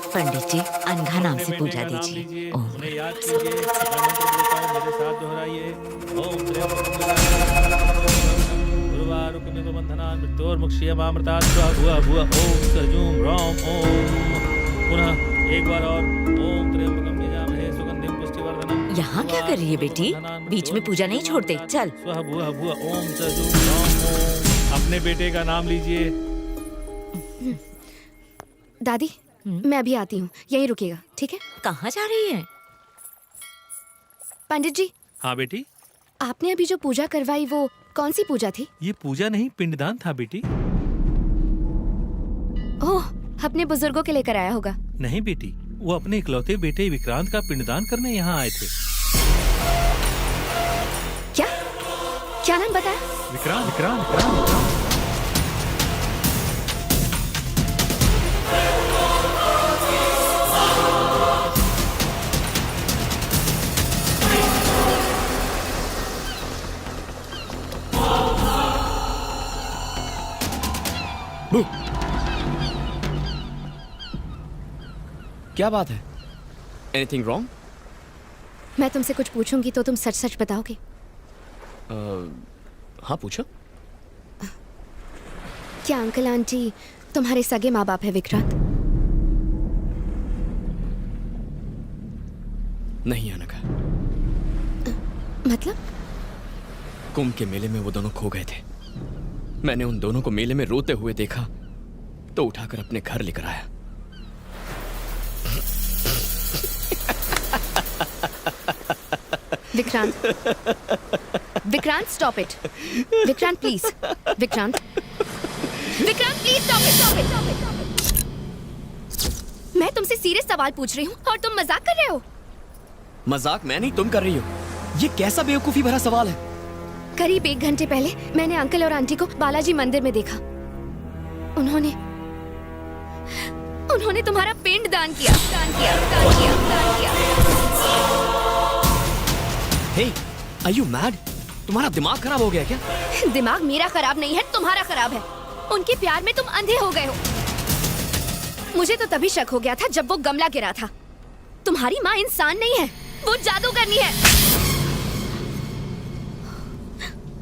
पंडित जी, अनघा नाम से पूजा दीजिए। ओम। उन्हें याद कीजिए, मेरे साथ दोहराइए। ओम मृत्योर्मुक्षीयमामृतात् भुवा भुवा ओम सर्जूम रोम ओम। पुनः एक बार और ओम त्र्यंबकम यजामहे सुगंधिम पुष्टिवर्धनम। यहाँ क्या कर रही है बेटी? बीच में पूजा नहीं छोड़ते। चल। स्वः भुवा भुवा ओम सर्जूम रोम ओम। अपने बेटे का नाम लीजिए। दादी, मैं अभी आती हूँ, यहीं रुकिएगा, ठीक है? कहाँ जा रही है? पंडित जी। हाँ बेटी। आपने अभी जो पूजा करवाई, वो कौन सी पूजा थी? ये पूजा नहीं, पिंडदान था बेटी। ओह, अपने बुजुर्गों के लेकर आया होगा। नहीं बेटी, वो अपने इकलौते बेटे विक्रांत का पिंडदान करने यहाँ आए थे। क्या क्या नाम बताया? विक्रांत विक्रांत विक्रांत। क्या बात है? Anything wrong? मैं तुमसे कुछ पूछूंगी तो तुम सच सच बताओगे? हाँ पूछो। क्या अंकल आंटी तुम्हारे सगे माँ बाप है विक्रांत? नहीं अनघा। मतलब? कुंभ के मेले में वो दोनों खो गए थे। मैंने उन दोनों को मेले में रोते हुए देखा तो उठाकर अपने घर लेकर आया। Vikrant, Vikrant stop it. Vikrant please, Vikrant, Vikrant please stop it, stop it, stop it. Serious सवाल पूछ रही हूँ और तुम मजाक कर रहे हो। मजाक मैं नहीं, तुम कर रही हो। ये कैसा बेवकूफी भरा सवाल है? करीब 1 घंटे पहले मैंने अंकल और आंटी को बालाजी मंदिर में देखा। उन्होंने तुम्हारा पिंड दान किया। Hey, are you mad? तुम्हारा दिमाग खराब हो गया क्या? दिमाग मेरा खराब नहीं है, तुम्हारा खराब है। उनके प्यार में तुम अंधे हो गए हो। मुझे तो तभी शक हो गया था जब वो गमला गिरा था। तुम्हारी माँ इंसान नहीं है, वो जादूगरनी है।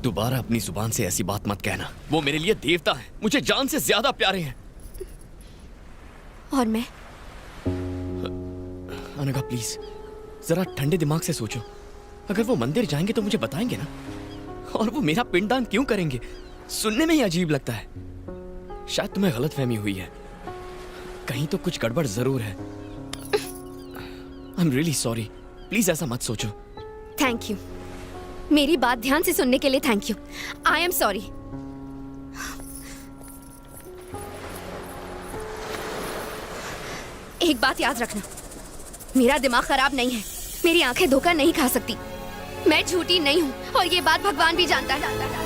दोबारा अपनी जुबान से ऐसी बात मत कहना। वो मेरे लिए देवता है, मुझे जान से ज्यादा प्यारे हैं। और मैं? अनघा प्लीज जरा ठंडे दिमाग से सोचो। अगर वो मंदिर जाएंगे तो मुझे बताएंगे ना। और वो मेरा पिंडदान क्यों करेंगे? सुनने में ही अजीब लगता है। शायद तुम्हें गलतफहमी हुई है। कहीं तो कुछ गड़बड़ जरूर है। I am really sorry. Please ऐसा मत सोचो। Thank you. मेरी बात ध्यान से सुनने के लिए thank you. I am sorry. एक बात याद रखना, मेरा दिमाग खराब नहीं है। मेरी आंखें धोखा नहीं खा सकती। मैं झूठी नहीं हूँ और ये बात भगवान भी जानता है।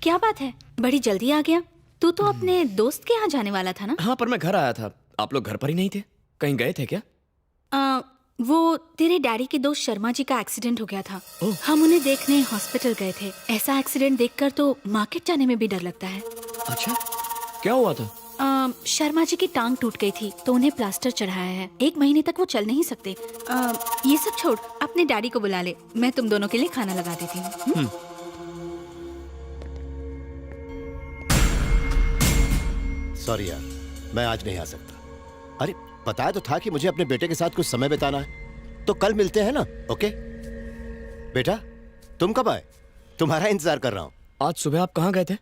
क्या बात है, बड़ी जल्दी आ गया। तू तो अपने दोस्त के यहाँ जाने वाला था ना? हाँ, पर मैं घर आया था। आप लोग घर पर ही नहीं थे? कहीं गए थे क्या? वो तेरे डैडी के दोस्त शर्मा जी का एक्सीडेंट हो गया था। हम उन्हें देखने हॉस्पिटल गए थे। ऐसा एक्सीडेंट देखकर तो मार्केट जाने में भी डर लगता है। अच्छा, क्या हुआ था? शर्मा जी की टांग टूट गई थी तो उन्हें प्लास्टर चढ़ाया है। 1 महीने तक वो चल नहीं सकते। ये सब छोड़, अपने डैडी को बुला ले। मैं तुम दोनों के लिए खाना लगा देती हूँ। सॉरी यार, मैं आज नहीं आ सकता। अरे बताया तो था कि मुझे अपने बेटे के साथ कुछ समय बिताना है, तो कल मिलते हैं ना? ओके बेटा, तुम कब आए? तुम्हारा इंतजार कर रहा हूँ। आज सुबह आप कहाँ गए थे?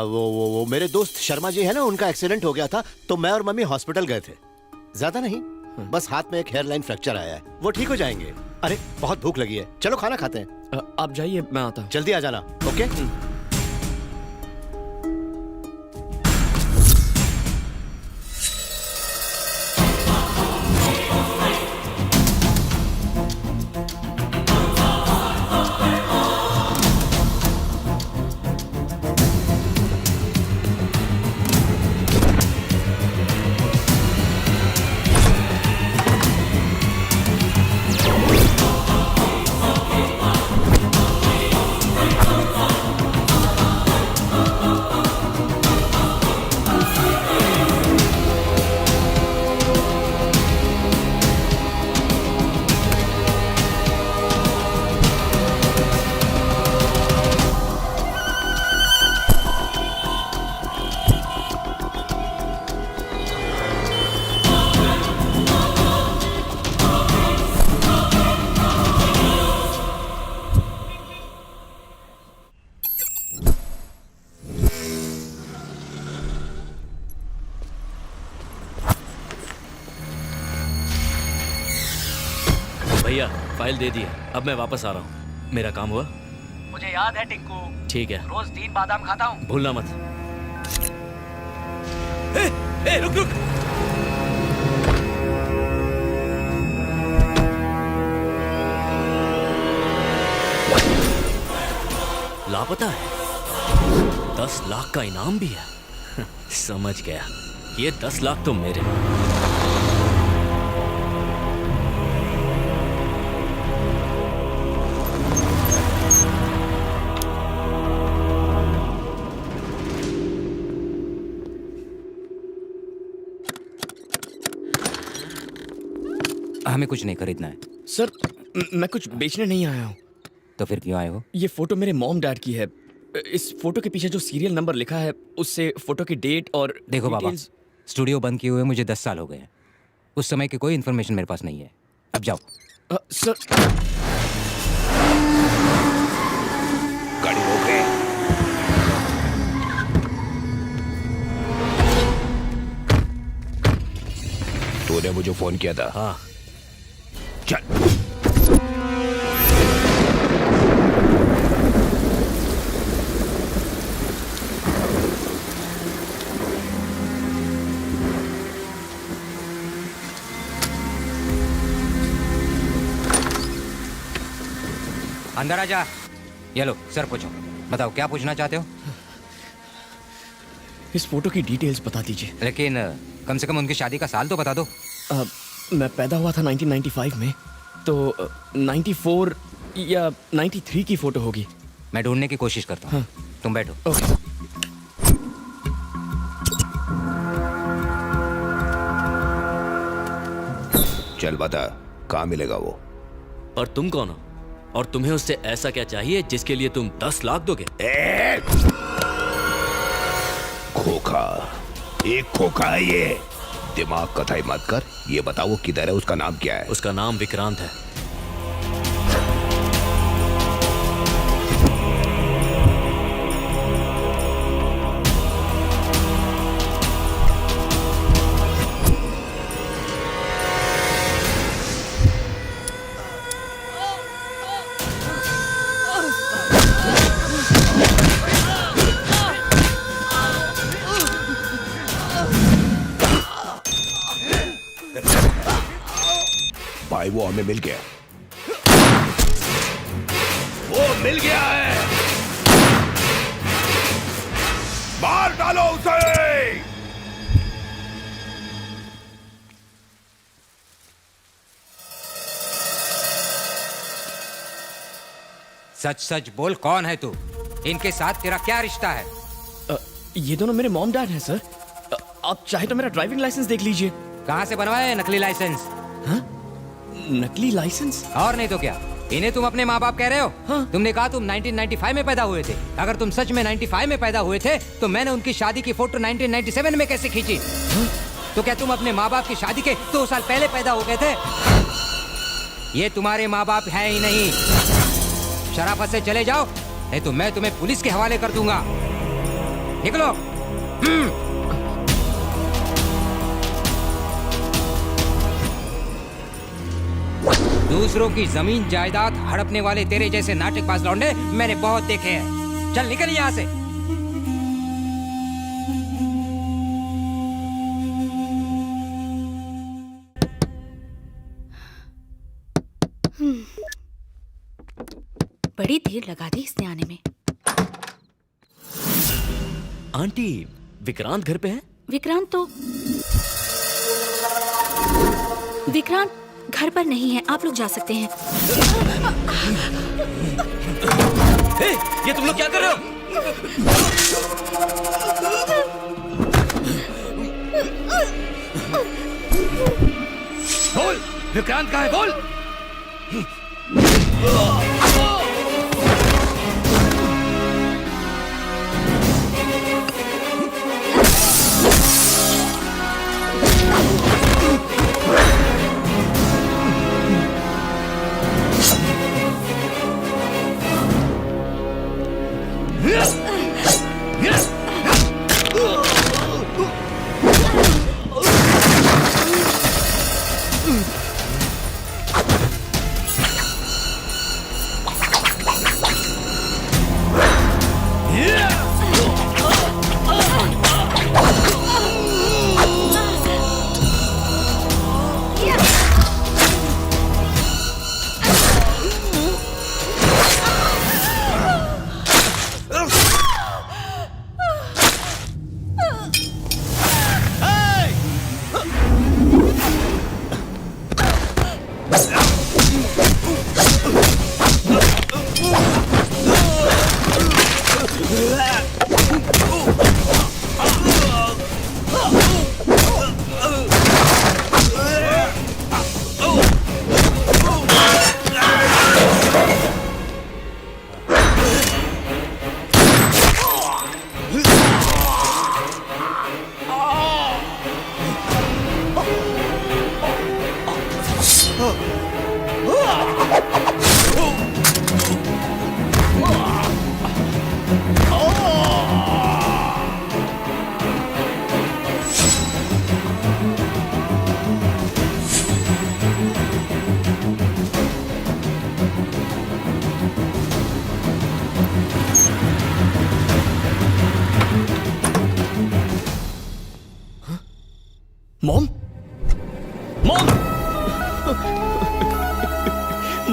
वो मेरे दोस्त शर्मा जी है ना, उनका एक्सीडेंट हो गया था तो मैं और मम्मी हॉस्पिटल गए थे। ज्यादा नहीं, बस हाथ में एक हेयरलाइन फ्रैक्चर आया है, वो ठीक हो जाएंगे। अरे बहुत भूख लगी है, चलो खाना खाते हैं। आप जाइए, मैं आता हूँ। जल्दी आ जाना। ओके भैया फाइल दे दी है, अब मैं वापस आ रहा हूँ। मेरा काम हुआ? मुझे याद है टिंकू, ठीक है, रोज 3 बादाम खाता हूँ। भूलना मत। रुक रुक। लापता है, 10 लाख का इनाम भी है। समझ गया, ये 10 लाख तो मेरे। हमें कुछ नहीं खरीदना है सर। मैं कुछ बेचने नहीं आया हूँ। तो फिर क्यों आए हो? ये फोटो मेरे मॉम डैड की है। इस फोटो के पीछे जो सीरियल नंबर लिखा है उससे फोटो की डेट और देखो बाबा, स्टूडियो बंद किए हुए मुझे 10 साल हो गए हैं। उस समय की कोई इन्फॉर्मेशन मेरे पास नहीं है। अब जाओ। सर तूने मुझे फोन किया था? हाँ। चल। अंदर आ जा। ये लो सर, पूछो, बताओ क्या पूछना चाहते हो? इस फोटो की डिटेल्स बता दीजिए। लेकिन कम से कम उनकी शादी का साल तो बता दो। मैं पैदा हुआ था 1995 में, तो 94 या 93 की फोटो होगी। मैं ढूंढने की कोशिश करता हूँ। हाँ। तुम बैठो। ओके। चल बता, कहाँ मिलेगा वो? और तुम कौन हो? और तुम्हें उससे ऐसा क्या चाहिए जिसके लिए तुम 10 लाख दोगे? खोखा, एक खोखा है ये। दिमाग कथाई मत कर। ये बताओ वो किधर है, उसका नाम क्या है? उसका नाम विक्रांत है। भाई वो हमें मिल गया। वो मिल गया है। मार डालो उसे। सच सच बोल, कौन है तू? इनके साथ तेरा क्या रिश्ता है? ये दोनों मेरे मॉम डैड हैं सर। आप चाहे तो मेरा ड्राइविंग लाइसेंस देख लीजिए। कहाँ से बनवाया है नकली लाइसेंस? हाँ? नकली लाइसेंस? और नहीं तो क्या, इन्हें तुम अपने माँ बाप कह रहे हो? हाँ? तुमने कहा तुम 1995 में पैदा हुए थे। अगर तुम सच में 95 में पैदा हुए थे तो मैंने उनकी शादी की फोटो 1997 में कैसे खींची? हाँ? तो क्या तुम अपने माँ बाप की शादी के 2 साल पहले पैदा हो गए थे? ये तुम्हारे माँ बाप है ही नहीं। शराफत से चले जाओ, नहीं तो मैं तुम्हें पुलिस के हवाले कर दूंगा। निकलो। दूसरों की जमीन जायदाद हड़पने वाले तेरे जैसे नाटकबाज लौंडे मैंने बहुत देखे हैं। चल निकल यहाँ से। बड़ी देर लगा दी इसने आने में। आंटी, विक्रांत घर पे है? विक्रांत घर पर नहीं है, आप लोग जा सकते हैं। ये तुम लोग क्या कर रहे हो? बोल, विक्रांत कहाँ है? बोल।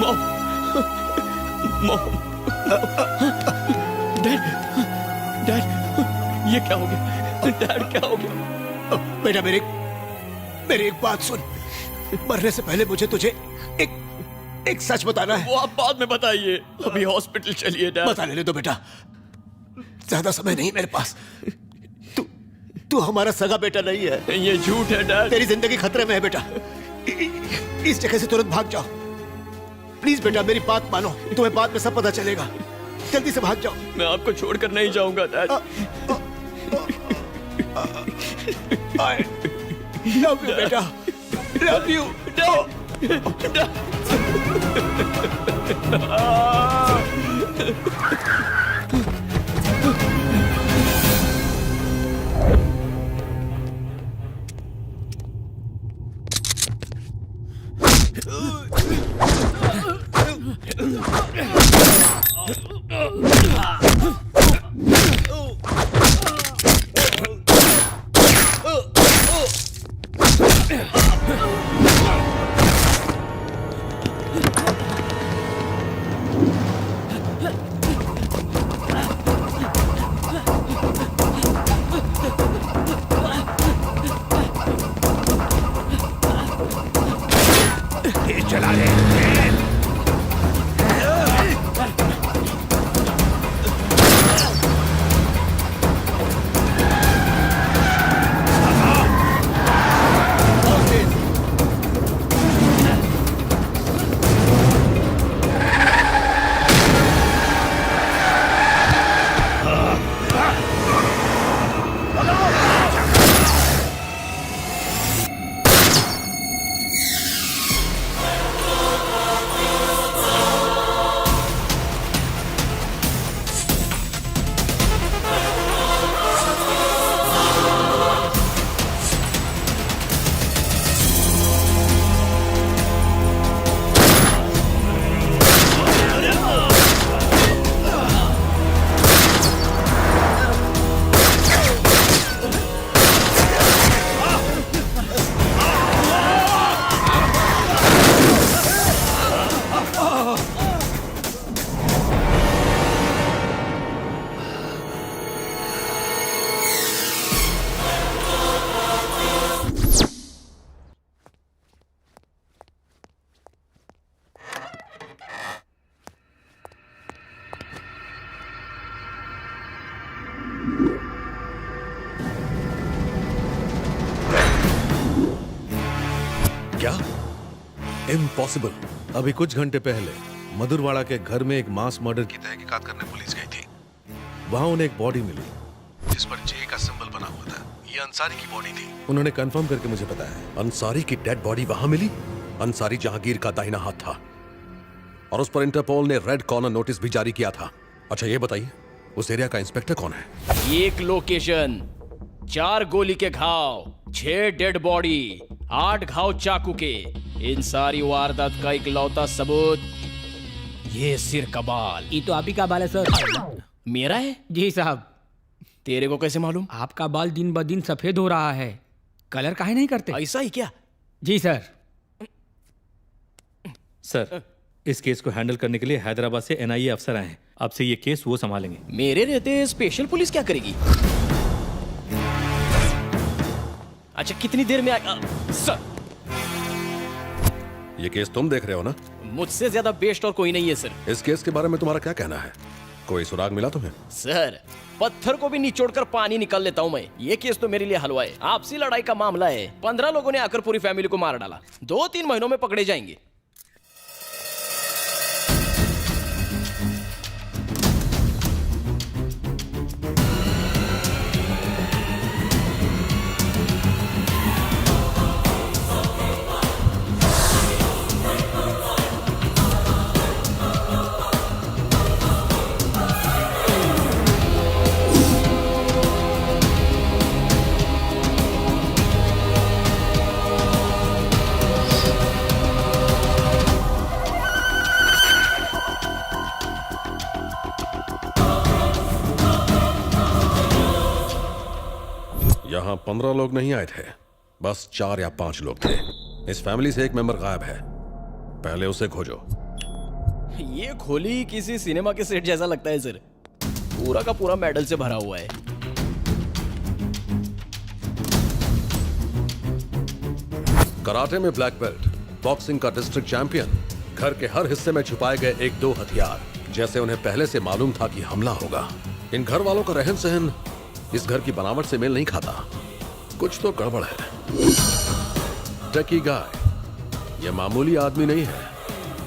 मॉम, मॉम, डैड, डैड, ये क्या हो गया? डैड क्या हो गया? बेटा मेरी एक बात सुन। मरने से पहले मुझे तुझे एक सच बताना है। वो आप बाद में बताइए, अभी हॉस्पिटल चलिए डैड। बता लेने दो बेटा, ज्यादा समय नहीं मेरे पास। तू हमारा सगा बेटा नहीं है। ये झूठ है डैड। तेरी जिंदगी खतरे में है बेटा। इस जगह से तुरंत भाग जाओ प्लीज बेटा, मेरी बात मानो, तुम्हें बाद में सब पता चलेगा। जल्दी से भाग जाओ। मैं आपको छोड़कर नहीं जाऊंगा डैड। लव यू बेटा, लव यू। चला ले। क्या? इम्पॉसिबल। अभी कुछ घंटे पहले मधुरवाड़ा के घर में एक मास मर्डर की तहकीकात करने पुलिस गई थी। वहां उन्हें एक बॉडी मिली जिस पर जे का सिंबल बना हुआ था। ये अंसारी की बॉडी थी। उन्होंने कंफर्म करके मुझे बताया। अंसारी की डेड बॉडी वहां मिली? अंसारी जहांगीर का दाहिना हाथ था और उस पर इंटरपोल ने रेड कॉर्नर नोटिस भी जारी किया था। अच्छा ये बताइए, उस एरिया का इंस्पेक्टर कौन है? एक लोकेशन, 4 गोली के घाव, 6 डेड बॉडी, 8 घाव चाकू के। इन सारी वारदात का इकलौता सबूत ये सिर का बाल। ये तो आप ही का बाल है सर। मेरा है? जी साहब। तेरे को कैसे मालूम? आपका बाल दिन ब दिन सफेद हो रहा है, कलर काहे नहीं करते? ऐसा ही क्या? जी सर। सर, इस केस को हैंडल करने के लिए हैदराबाद से NIA अफसर आए हैं। आपसे ये केस वो संभालेंगे। मेरे रहते स्पेशल पुलिस क्या करेगी? अच्छा कितनी देर में आएगा? सर, ये केस तुम देख रहे हो ना? मुझसे ज्यादा बेस्ट और कोई नहीं है सर। इस केस के बारे में तुम्हारा क्या कहना है? कोई सुराग मिला तुम्हें? सर, पत्थर को भी निचोड़कर पानी निकाल लेता हूँ मैं। ये केस तो मेरे लिए हलवा है। आपसी लड़ाई का मामला है। 15 लोगों ने आकर पूरी फैमिली को मार डाला। 2-3 महीनों में पकड़े जाएंगे। यहाँ 15 लोग नहीं आए थे, बस 4 या 5 लोग थे। इस फैमिली से एक मेंबर गायब है। पहले उसे खोजो। ये खोली किसी सिनेमा के सेट जैसा लगता है सर। पूरा का पूरा मेडल से भरा हुआ है। कराटे में ब्लैक बेल्ट, बॉक्सिंग का डिस्ट्रिक्ट चैंपियन, घर के हर हिस्से में छुपाए गए 1-2 हथियार, जैसे उन्हें पहले से मालूम था कि हमला होगा। इन घर वालों का रहन सहन इस घर की बनावट से मेल नहीं खाता। कुछ तो गड़बड़ है। टकी गाय ये मामूली आदमी नहीं है।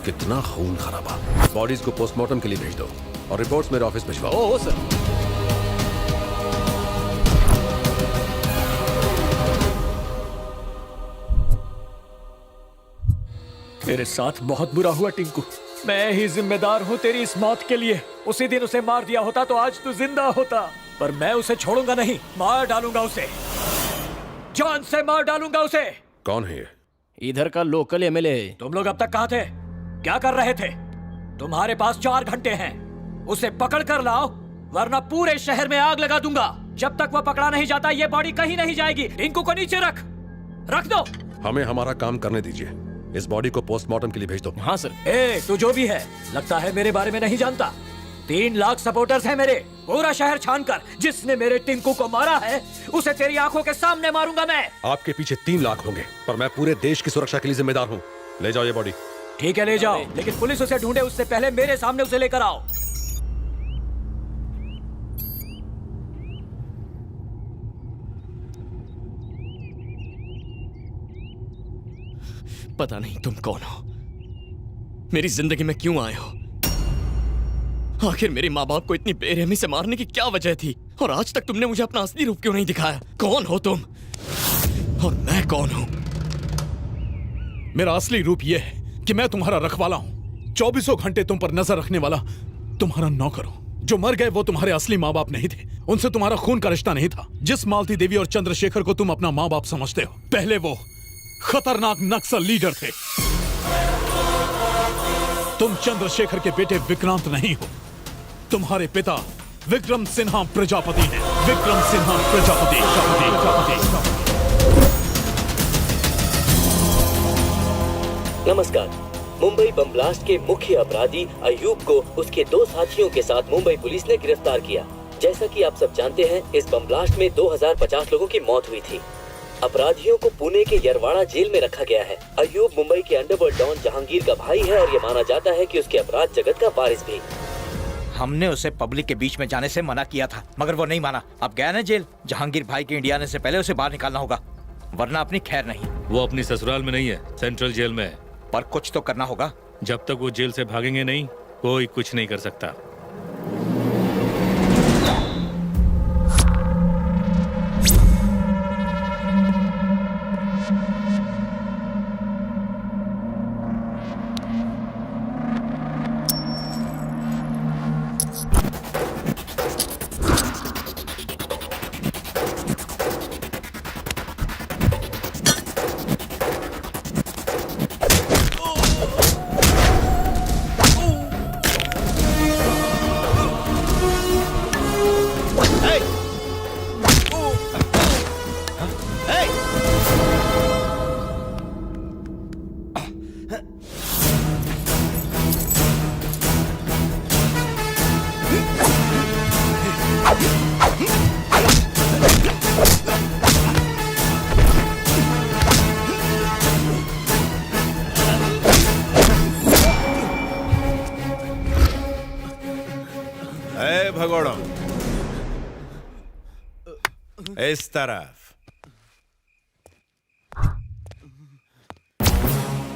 कितना खून खराबा। बॉडीज को पोस्टमार्टम के लिए भेज दो और रिपोर्ट्स मेरे ऑफिस भिजवाओ। Oh sir. तेरे साथ बहुत बुरा हुआ टिंकू। मैं ही जिम्मेदार हूँ तेरी इस मौत के लिए। उसी दिन उसे मार दिया होता तो आज तू जिंदा होता, पर मैं उसे छोड़ूंगा नहीं। मार डालूंगा उसे, जान से मार डालूंगा उसे। कौन है ये? इधर का लोकल एमएलए है। तुम लोग अब तक कहाँ थे? क्या कर रहे थे? तुम्हारे पास 4 घंटे हैं। उसे पकड़ कर लाओ, वरना पूरे शहर में आग लगा दूंगा। जब तक वो पकड़ा नहीं जाता ये बॉडी कहीं नहीं जाएगी। टिंकू को नीचे रख दो। हमें हमारा काम करने दीजिए। इस बॉडी को पोस्टमार्टम के लिए भेज दो। हाँ सर। तू जो भी है, लगता है मेरे बारे में नहीं जानता। 3 लाख सपोर्टर्स हैं मेरे। पूरा शहर छान कर जिसने मेरे टिंकू को मारा है उसे तेरी आंखों के सामने मारूंगा मैं। आपके पीछे 3 लाख होंगे, पर मैं पूरे देश की सुरक्षा के लिए जिम्मेदार हूँ। ले जाओ ये बॉडी। ठीक है ले जाओ, लेकिन पुलिस उसे ढूंढे उससे पहले मेरे सामने उसे लेकर आओ। पता नहीं तुम कौन हो, मेरी जिंदगी में क्यों आए हो, आखिर मेरे माँ बाप को इतनी बेरहमी से मारने की क्या वजह थी, और आज तक तुमने मुझे अपना असली रूप क्यों नहीं दिखाया? कौन हो तुम और मैं कौन हूं? मेरा असली रूप यह है कि मैं तुम्हारा रखवाला हूं। 24 घंटे तुम पर नजर रखने वाला तुम्हारा नौकर हूं। जो मर गए वो तुम्हारे असली माँ बाप नहीं थे, उनसे तुम्हारा खून का रिश्ता नहीं था। जिस मालती देवी और चंद्रशेखर को तुम अपना माँ बाप समझते हो, पहले वो खतरनाक नक्सल लीडर थे। तुम चंद्रशेखर के बेटे विक्रांत नहीं हो। तुम्हारे पिता विक्रम सिन्हा प्रजापति हैं। विक्रम सिन्हा प्रजापति। नमस्कार। मुंबई बम ब्लास्ट के मुख्य अपराधी अयूब को उसके 2 साथियों के साथ मुंबई पुलिस ने गिरफ्तार किया। जैसा कि आप सब जानते हैं, इस बम ब्लास्ट में 2050 लोगों की मौत हुई थी। अपराधियों को पुणे के यरवाड़ा जेल में रखा गया है। अयूब मुंबई के अंडरवर्ल्ड डॉन जहांगीर का भाई है और ये माना जाता है कि उसके अपराध जगत का वारिस भी। हमने उसे पब्लिक के बीच में जाने से मना किया था, मगर वो नहीं माना। अब गया ना जेल। जहांगीर भाई के इंडिया आने से पहले उसे बाहर निकालना होगा, वरना अपनी खैर नहीं। वो अपनी ससुराल में नहीं है, सेंट्रल जेल में है। पर कुछ तो करना होगा। जब तक वो जेल से भागेंगे नहीं, कोई कुछ नहीं कर सकता। भगोड़ो इस तरफ।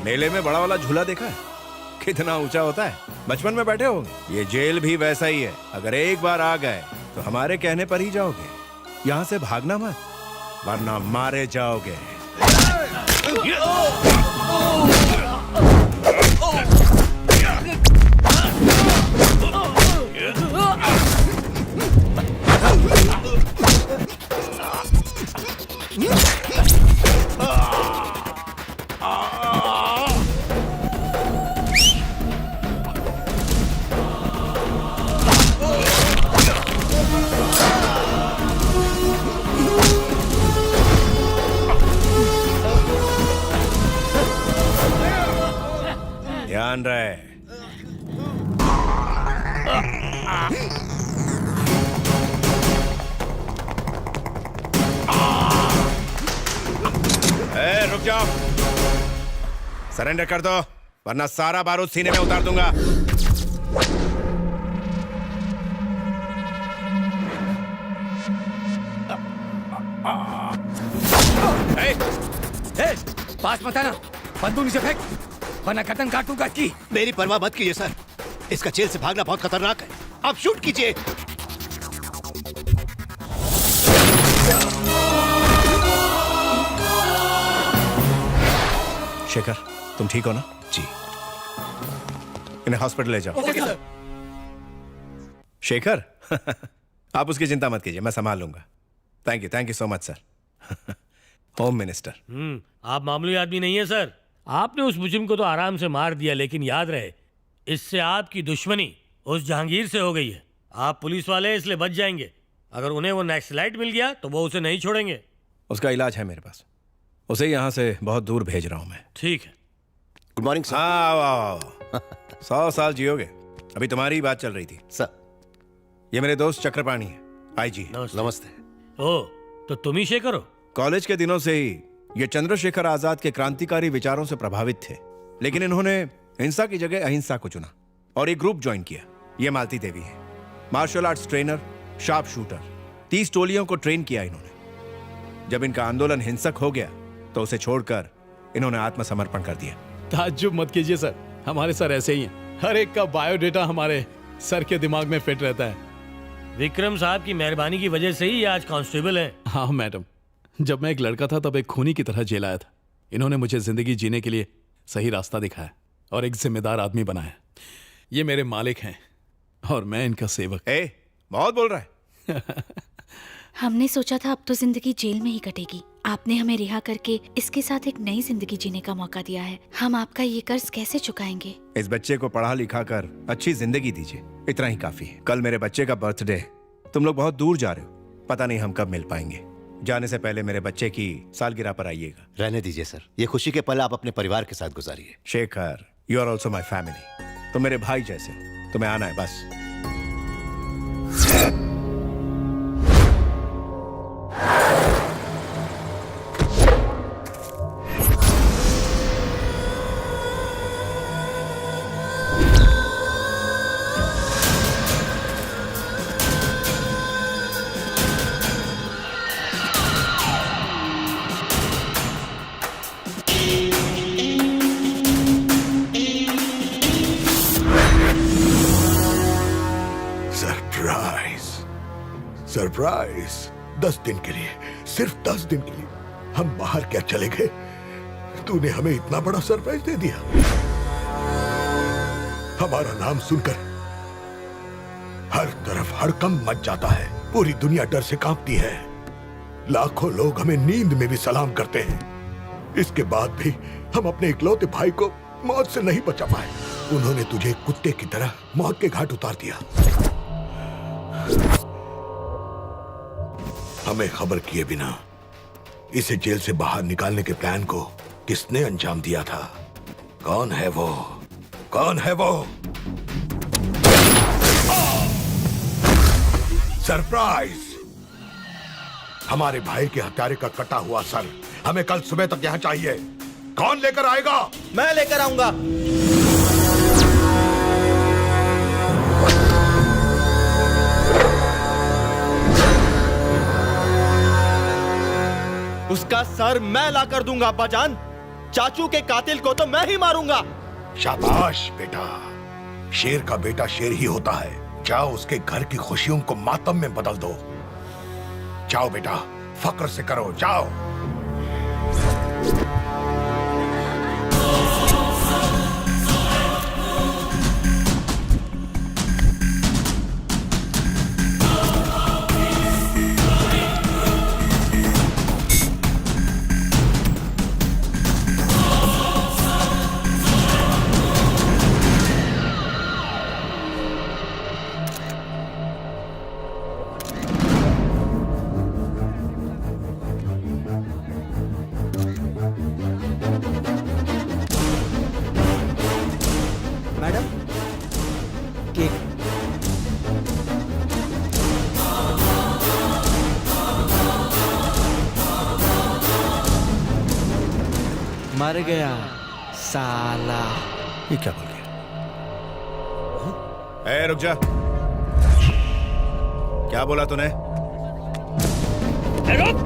मेले में बड़ा वाला झूला देखा है? कितना ऊंचा होता है, बचपन में बैठे होंगे। ये जेल भी वैसा ही है। अगर एक बार आ गए तो हमारे कहने पर ही जाओगे। यहाँ से भागना मत, वरना मारे जाओगे। ध्यान रहे, रुक जाओ, सरेंडर कर दो वरना सारा बारूद सीने में उतार दूंगा। पास मत आना, बंदूक नीचे फेंक वरना गर्दन काटूंगा इसकी। मेरी परवाह मत कीजिए सर, इसका जेल से भागना बहुत खतरनाक है। आप शूट कीजिए। शेखर, तुम ठीक हो ना? जी। इन्हें हॉस्पिटल ले जाओ। Okay sir. शेखर आप उसकी चिंता मत कीजिए, मैं संभाल लूंगा। Thank you so much sir. Home minister. आप मामूली आदमी नहीं है सर। आपने उस मुजरिम को तो आराम से मार दिया, लेकिन याद रहे इससे आपकी दुश्मनी उस जहांगीर से हो गई है। आप पुलिस वाले हैं इसलिए बच जाएंगे। अगर उन्हें वो नक्सलाइट मिल गया तो वो उसे नहीं छोड़ेंगे। उसका इलाज है मेरे पास, उसे यहाँ से बहुत दूर भेज रहा हूँ मैं। ठीक है। Good morning sir. हाँ 100 साल जियोगे। अभी तुम्हारी ही बात चल रही थी सर। ये मेरे दोस्त चक्रपाणी है, आईजी। नमस्ते। ओ, तो तुम ही शेखर हो? कॉलेज के दिनों से ही ये चंद्रशेखर आजाद के क्रांतिकारी विचारों से प्रभावित थे, लेकिन इन्होंने हिंसा की जगह अहिंसा को चुना और एक ग्रुप ज्वाइन किया। ये मालती देवी है, martial arts trainer, sharp shooter. 30 टोलियों को ट्रेन किया इन्होंने। जब इनका आंदोलन हिंसक हो गया तो उसे छोड़कर इन्होंने आत्मसमर्पण कर दिया। ताज्जुब मत कीजिए सर, हमारे सर ऐसे ही हैं। हर एक का बायोडेटा हमारे सर के दिमाग में फिट रहता है। विक्रम साहब की मेहरबानी की वजह से ही ये आज कांस्टेबल हैं। हाँ मैडम, जब मैं एक लड़का था तब एक खूनी की तरह जेल आया था। इन्होंने मुझे जिंदगी जीने के लिए सही रास्ता दिखाया और एक जिम्मेदार आदमी बनाया। ये मेरे मालिक हैं और मैं इनका सेवक। बहुत बोल रहा है। हमने सोचा था अब तो जिंदगी जेल में ही कटेगी। आपने हमें रिहा करके इसके साथ एक नई जिंदगी जीने का मौका दिया है। हम आपका ये कर्ज कैसे चुकाएंगे? इस बच्चे को पढ़ा लिखा कर अच्छी जिंदगी दीजिए, इतना ही काफी है। कल मेरे बच्चे का बर्थडे, तुम लोग बहुत दूर जा रहे हो, पता नहीं हम कब मिल पाएंगे। जाने से पहले मेरे बच्चे की सालगिरह पर आइएगा। रहने दीजिए सर, ये खुशी के पल आप अपने परिवार के साथ गुजारिए। Shekhar, you are also my family. तुम मेरे भाई जैसे हो, तुम्हें आना है बस। सरप्राइज 10 दिन के लिए, सिर्फ 10 दिन के लिए हम बाहर क्या चले गए, तूने हमें इतना बड़ा सरप्राइज दे दिया। हमारा नाम सुनकर हर तरफ हड़कंप मच जाता है, पूरी दुनिया डर से कांपती है। लाखों लोग हमें नींद में भी सलाम करते हैं। इसके बाद भी हम अपने इकलौते भाई को मौत से नहीं बचा पाए। उन्होंने तुझे कुत्ते की तरह मौत के घाट उतार दिया। हमें खबर किए बिना इसे जेल से बाहर निकालने के प्लान को किसने अंजाम दिया था? कौन है वो? कौन है वो? सरप्राइज! हमारे भाई के हत्यारे का कटा हुआ सर हमें कल सुबह तक यहाँ चाहिए। कौन लेकर आएगा? मैं लेकर आऊंगा। उसका सर मैं ला कर दूंगा अब्बाजान। चाचू के कातिल को तो मैं ही मारूंगा। शाबाश बेटा, शेर का बेटा शेर ही होता है। जाओ उसके घर की खुशियों को मातम में बदल दो। जाओ बेटा, फक्र से करो, जाओ। मर गया साला। ये क्या बोल गया? ए, रुक जा। क्या बोला तूने? रुक।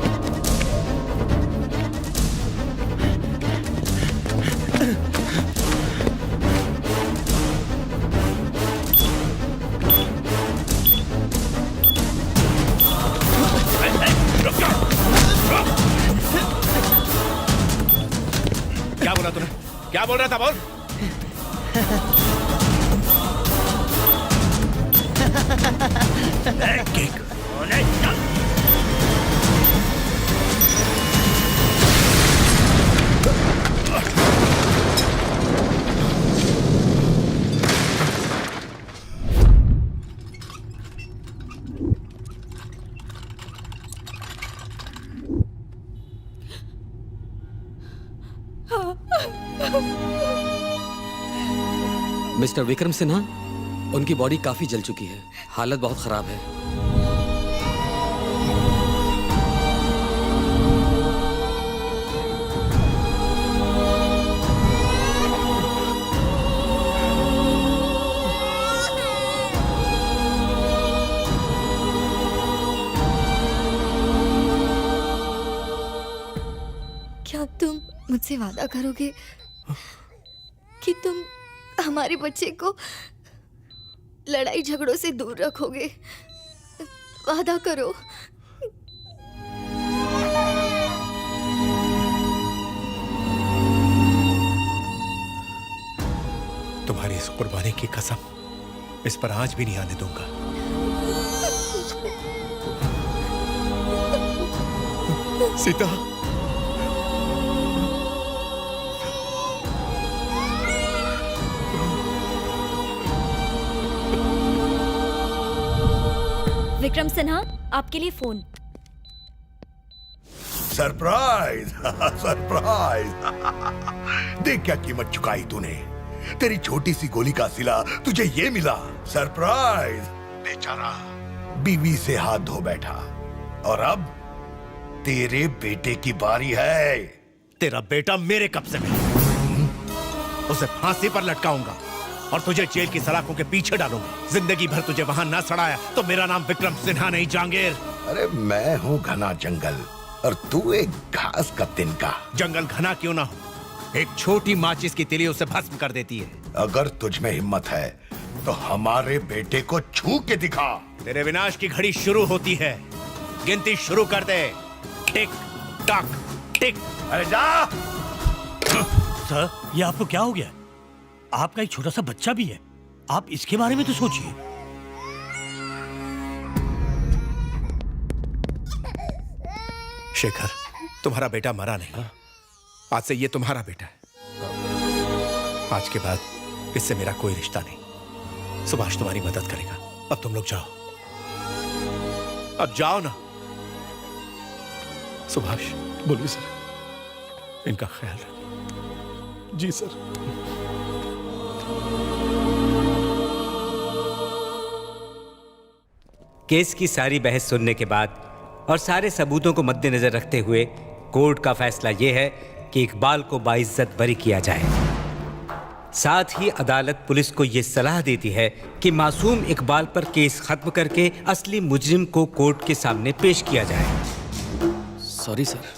क्या बोला तूने? क्या बोल रहा था? बोल। मिस्टर विक्रम सिन्हा, उनकी बॉडी काफी जल चुकी है, हालत बहुत खराब है। क्या तुम मुझसे वादा करोगे कि तुम हमारे बच्चे को लड़ाई झगड़ों से दूर रखोगे? वादा करो। तुम्हारी इस कुर्बानी की कसम इस पर आज भी नहीं आने दूंगा। सीता, विक्रम सिन्हा, आपके लिए फोन। सरप्राइज। सरप्राइज। देख क्या कीमत चुकाई तूने। तेरी छोटी सी गोली का सिला तुझे ये मिला। सरप्राइज। बेचारा बीवी से हाथ धो बैठा और अब तेरे बेटे की बारी है। तेरा बेटा मेरे कब्जे में, उसे फांसी पर लटकाऊंगा और तुझे जेल की सलाखों के पीछे डालूंगा। जिंदगी भर तुझे वहां ना सड़ाया तो मेरा नाम विक्रम सिन्हा नहीं, जहांगीर। अरे मैं हूँ घना जंगल और तू एक घास का तिनका। जंगल घना क्यों ना हो, एक छोटी माचिस की तिली उसे भस्म कर देती है। अगर तुझ में हिम्मत है तो हमारे बेटे को छू के दिखा। तेरे विनाश की घड़ी शुरू होती है, गिनती शुरू कर दे। टिक टक टिक। अरे जा। सर, ये आपको क्या हो गया? आपका एक छोटा सा बच्चा भी है, आप इसके बारे में तो सोचिए। शेखर, तुम्हारा बेटा मरा नहीं, आज से ये तुम्हारा बेटा है। आज के बाद इससे मेरा कोई रिश्ता नहीं। सुभाष तुम्हारी मदद करेगा। अब तुम लोग जाओ, अब जाओ ना। सुभाष। बोलिए सर। इनका ख्याल रखो। जी सर। केस की सारी बहस सुनने के बाद और सारे सबूतों को मद्देनजर रखते हुए कोर्ट का फैसला यह है कि इकबाल को बाइज्जत बरी किया जाए। साथ ही अदालत पुलिस को यह सलाह देती है कि मासूम इकबाल पर केस खत्म करके असली मुजरिम को कोर्ट के सामने पेश किया जाए। Sorry sir.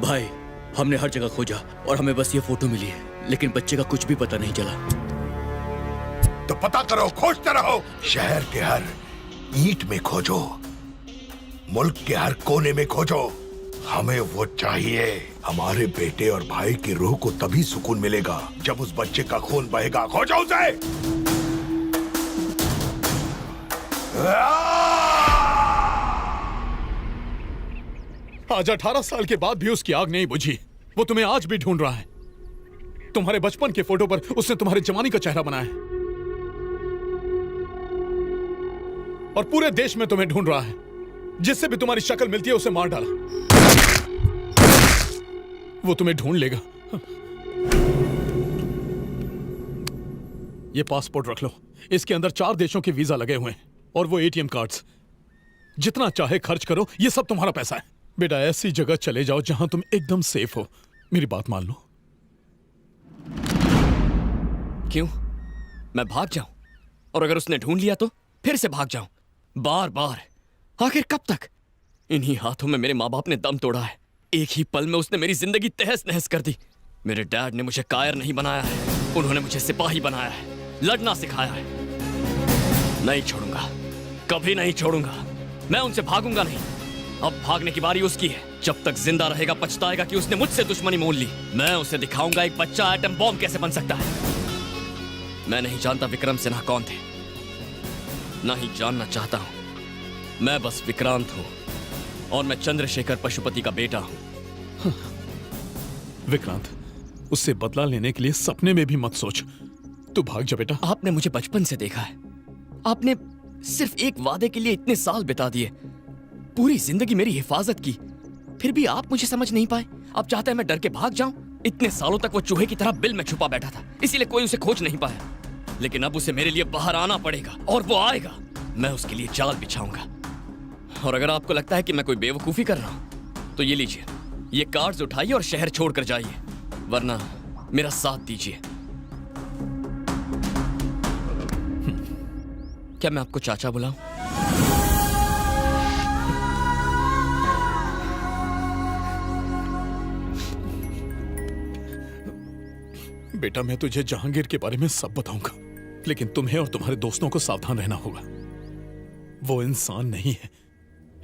भाई, हमने हर जगह खोजा और हमें बस ये फोटो मिली है, लेकिन बच्चे का कुछ भी पता नहीं चला। तो पता करो, खोजते रहो। शहर के हर ईंट में खोजो, मुल्क के हर कोने में खोजो। हमें वो चाहिए। हमारे बेटे और भाई की रूह को तभी सुकून मिलेगा जब उस बच्चे का खून बहेगा। खोजो उसे। आज 18 साल के बाद भी उसकी आग नहीं बुझी। वो तुम्हें आज भी ढूंढ रहा है। तुम्हारे बचपन के फोटो पर उसने तुम्हारे जवानी का चेहरा बनाया है और पूरे देश में तुम्हें ढूंढ रहा है। जिससे भी तुम्हारी शक्ल मिलती है उसे मार डाला। वो तुम्हें ढूंढ लेगा। ये पासपोर्ट रख लो, इसके अंदर 4 देशों के वीजा लगे हुए हैं और वो एटीएम कार्ड्स। जितना चाहे खर्च करो, ये सब तुम्हारा पैसा है। बेटा, ऐसी जगह चले जाओ जहां तुम एकदम सेफ हो। मेरी बात मान लो। क्यों? मैं भाग जाऊं? और अगर उसने ढूंढ लिया तो फिर से भाग जाऊं? बार बार? आखिर कब तक? इन्हीं हाथों में मेरे माँ बाप ने दम तोड़ा है। एक ही पल में उसने मेरी जिंदगी तहस नहस कर दी। मेरे डैड ने मुझे कायर नहीं बनाया है, उन्होंने मुझे सिपाही बनाया है, लड़ना सिखाया है। नहीं छोड़ूंगा, कभी नहीं छोड़ूंगा। मैं उनसे भागूंगा नहीं। अब भागने की बारी उसकी है। जब तक जिंदा रहेगा पछताएगा कि उसने मुझसे दुश्मनी मोल ली। मैं उसे दिखाऊंगा एक बच्चा एटम बॉम्ब कैसे बन सकता है। मैं नहीं जानता विक्रम सिन्हा कौन थे, नहीं जानना चाहता हूं। मैं बस विक्रांत हूं और मैं चंद्रशेखर पशुपति का बेटा हूं। विक्रांत, उससे बदला लेने के लिए सपने में भी मत सोच। तू भाग जा बेटा। आपने मुझे बचपन से देखा है। आपने सिर्फ एक वादे के लिए इतने साल बिता दिए, पूरी जिंदगी मेरी हिफाजत की, फिर भी आप मुझे समझ नहीं पाए। आप चाहते हैं मैं डर के भाग जाऊं? इतने सालों तक वो चूहे की तरह बिल में छुपा बैठा था, इसीलिए कोई उसे खोज नहीं पाया। लेकिन अब उसे मेरे लिए बाहर आना पड़ेगा और वो आएगा। मैं उसके लिए जाल बिछाऊंगा। और अगर आपको लगता है कि मैं कोई बेवकूफी कर रहा हूं तो ये लीजिए, ये कार्ड्स उठाइए और शहर छोड़कर जाइए, वरना मेरा साथ दीजिए। क्या मैं आपको चाचा बुलाऊं? बेटा, मैं तुझे जहांगीर के बारे में सब बताऊंगा, लेकिन तुम्हें और तुम्हारे दोस्तों को सावधान रहना होगा। वो इंसान नहीं है,